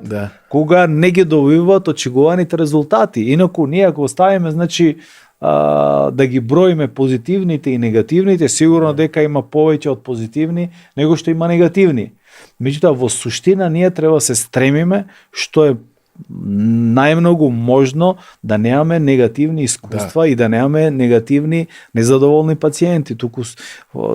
кога не ги добиваат очекуваните резултати. Инаку ние ако оставиме, значи, да ги броиме позитивните и негативните, сигурно дека има повеќе од позитивни него што има негативни. Меѓутоа во суштина ние треба да се стремиме што е најмногу можно да немаме негативни искуства и да немаме негативни незадоволни пациенти, туку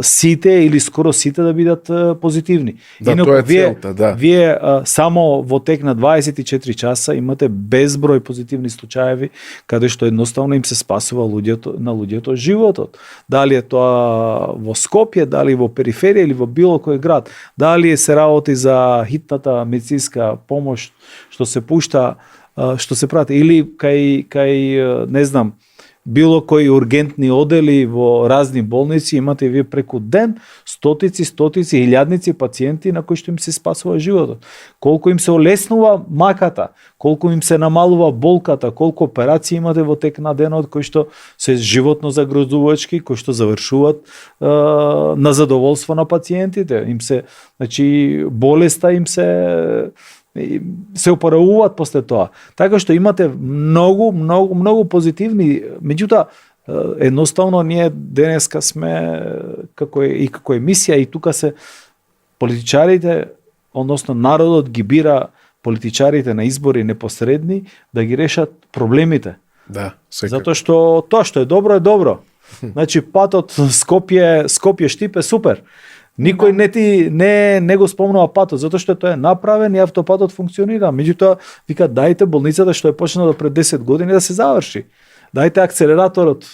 сите или скоро сите да бидат позитивни. Да, Инаку, тоа е целта, да. Вие само во тек на 24 часа имате безброј позитивни случаеви каде што едноставно им се спасува на луѓето животот. Дали е тоа во Скопје, дали во периферија или во било кој град. Дали се работи за хитната медицинска помош што се пушта, што се прати, или кај не знам, било кои ургентни одели во разни болници, имате вие преку ден стотици, илјадници пациенти на кои што им се спасува животот. Колку им се олеснува маката, колку им се намалува болката, колку операции имате во тек на денот кои што се животно загрозувачки, кои што завршуваат на задоволство на пациентите. Им се, значи, болеста им се опоравуваат после тоа. Така што имате многу позитивни, меѓутоа едноставно ние денеска сме како емисија и тука се политичарите, односно народот ги бира политичарите на избори непосредни да ги решат проблемите. Да, секако. Затоа што тоа што е добро. Значи патот Скопје-Штип е супер. Никој не го спомнува патот, затоа што тоа е направен и автопатот функционира. Меѓутоа, вика, дајте болницата што е почнала пред 10 години да се заврши. Дајте акцелераторот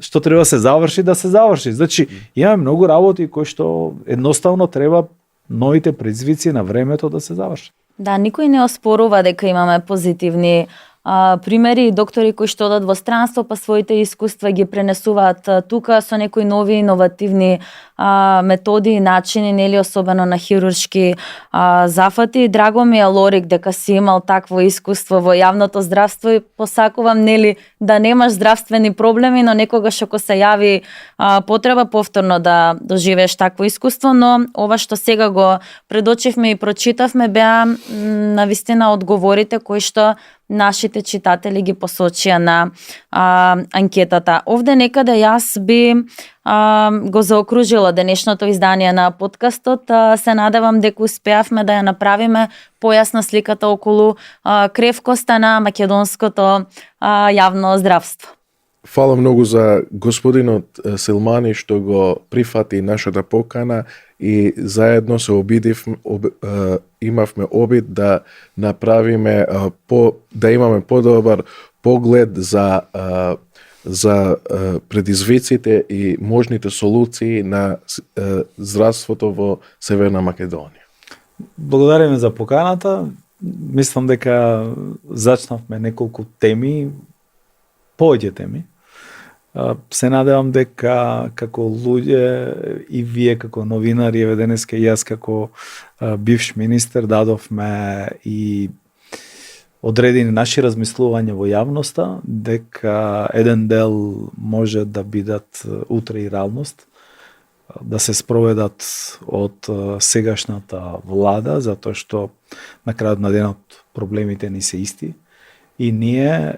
што треба да се заврши. Значи, имаме многу работи кои што едноставно треба новите предизвици на времето да се завршат. Да, никој не оспорува дека имаме позитивни примери, доктори кои што одат во странство па своите искуства ги пренесуваат тука со некои нови иновативни методи и начини, нели, особено на хируршки зафати. Драго ми е, Лорик, дека си имал такво искуство во јавното здравство и посакувам, нели, да немаш здравствени проблеми, но некогаш ако се јави потреба повторно да доживееш такво искуство, но ова што сега го предочивме и прочитавме беа навистина одговорите кои што нашите читатели ги посочија на анкетата. Овде некаде јас би го заокружила денешното издание на подкастот. Се надевам дека успеавме да ја направиме појасна сликата околу кревкоста на македонското јавно здравство. Фала многу за господинот Силмани што го прифати нашата покана и заедно се имавме обид да направиме да имаме подобар поглед за предизвиците и можните солуции на здравството во Северна Македонија. Благодариме за поканата. Мислам дека зачнавме неколку теми, повеќе теми. Се надевам дека како луѓе и вие како новинари, еве денеска и јас како бивш министер дадовме и одредени наши размислувања во јавноста, дека еден дел може да бидат утре и реалност, да се спроведат од сегашната влада, затоа што на крајот на денот проблемите ни се исти и ние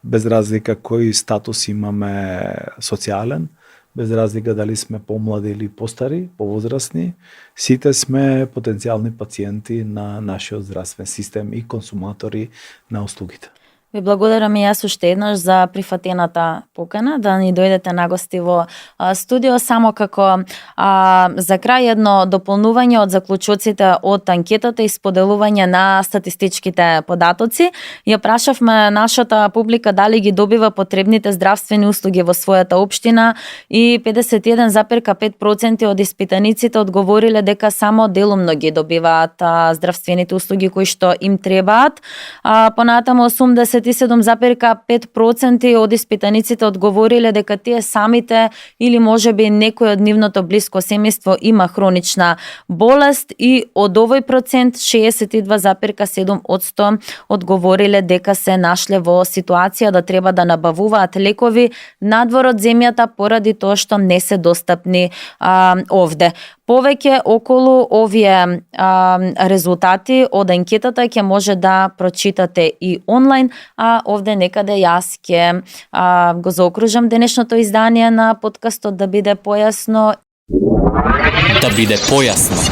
без разлика кој статус имаме социјален, без разлика дали сме помлади или постари, повозрасни, сите сме потенцијални пациенти на нашиот здравствен систем и консуматори на услугите. Ви благодарам и јас уште еднаш за прифатената покана да ни дојдете на гости во студио. Само како за крај едно дополнување од заклучоците од анкетата и споделување на статистичките податоци. Ја прашавме нашата публика дали ги добива потребните здравствени услуги во својата општина и 51,5% од испитаниците одговориле дека само делумно ги добиваат здравствените услуги кои што им требаат. Понатаму 87,5% од испитаниците одговориле дека тие самите или можеби некој од нивното блиско семејство има хронична болест и од овој процент 62,7% одговориле дека се нашле во ситуација да треба да набавуваат лекови надвор од земјата поради тоа што не се достапни овде. Повеќе околу овие резултати од анкетата ќе може да прочитате и онлайн, а овде некаде јас ќе го заокружам денешното издание на подкастот да биде појасно. Да биде појасно.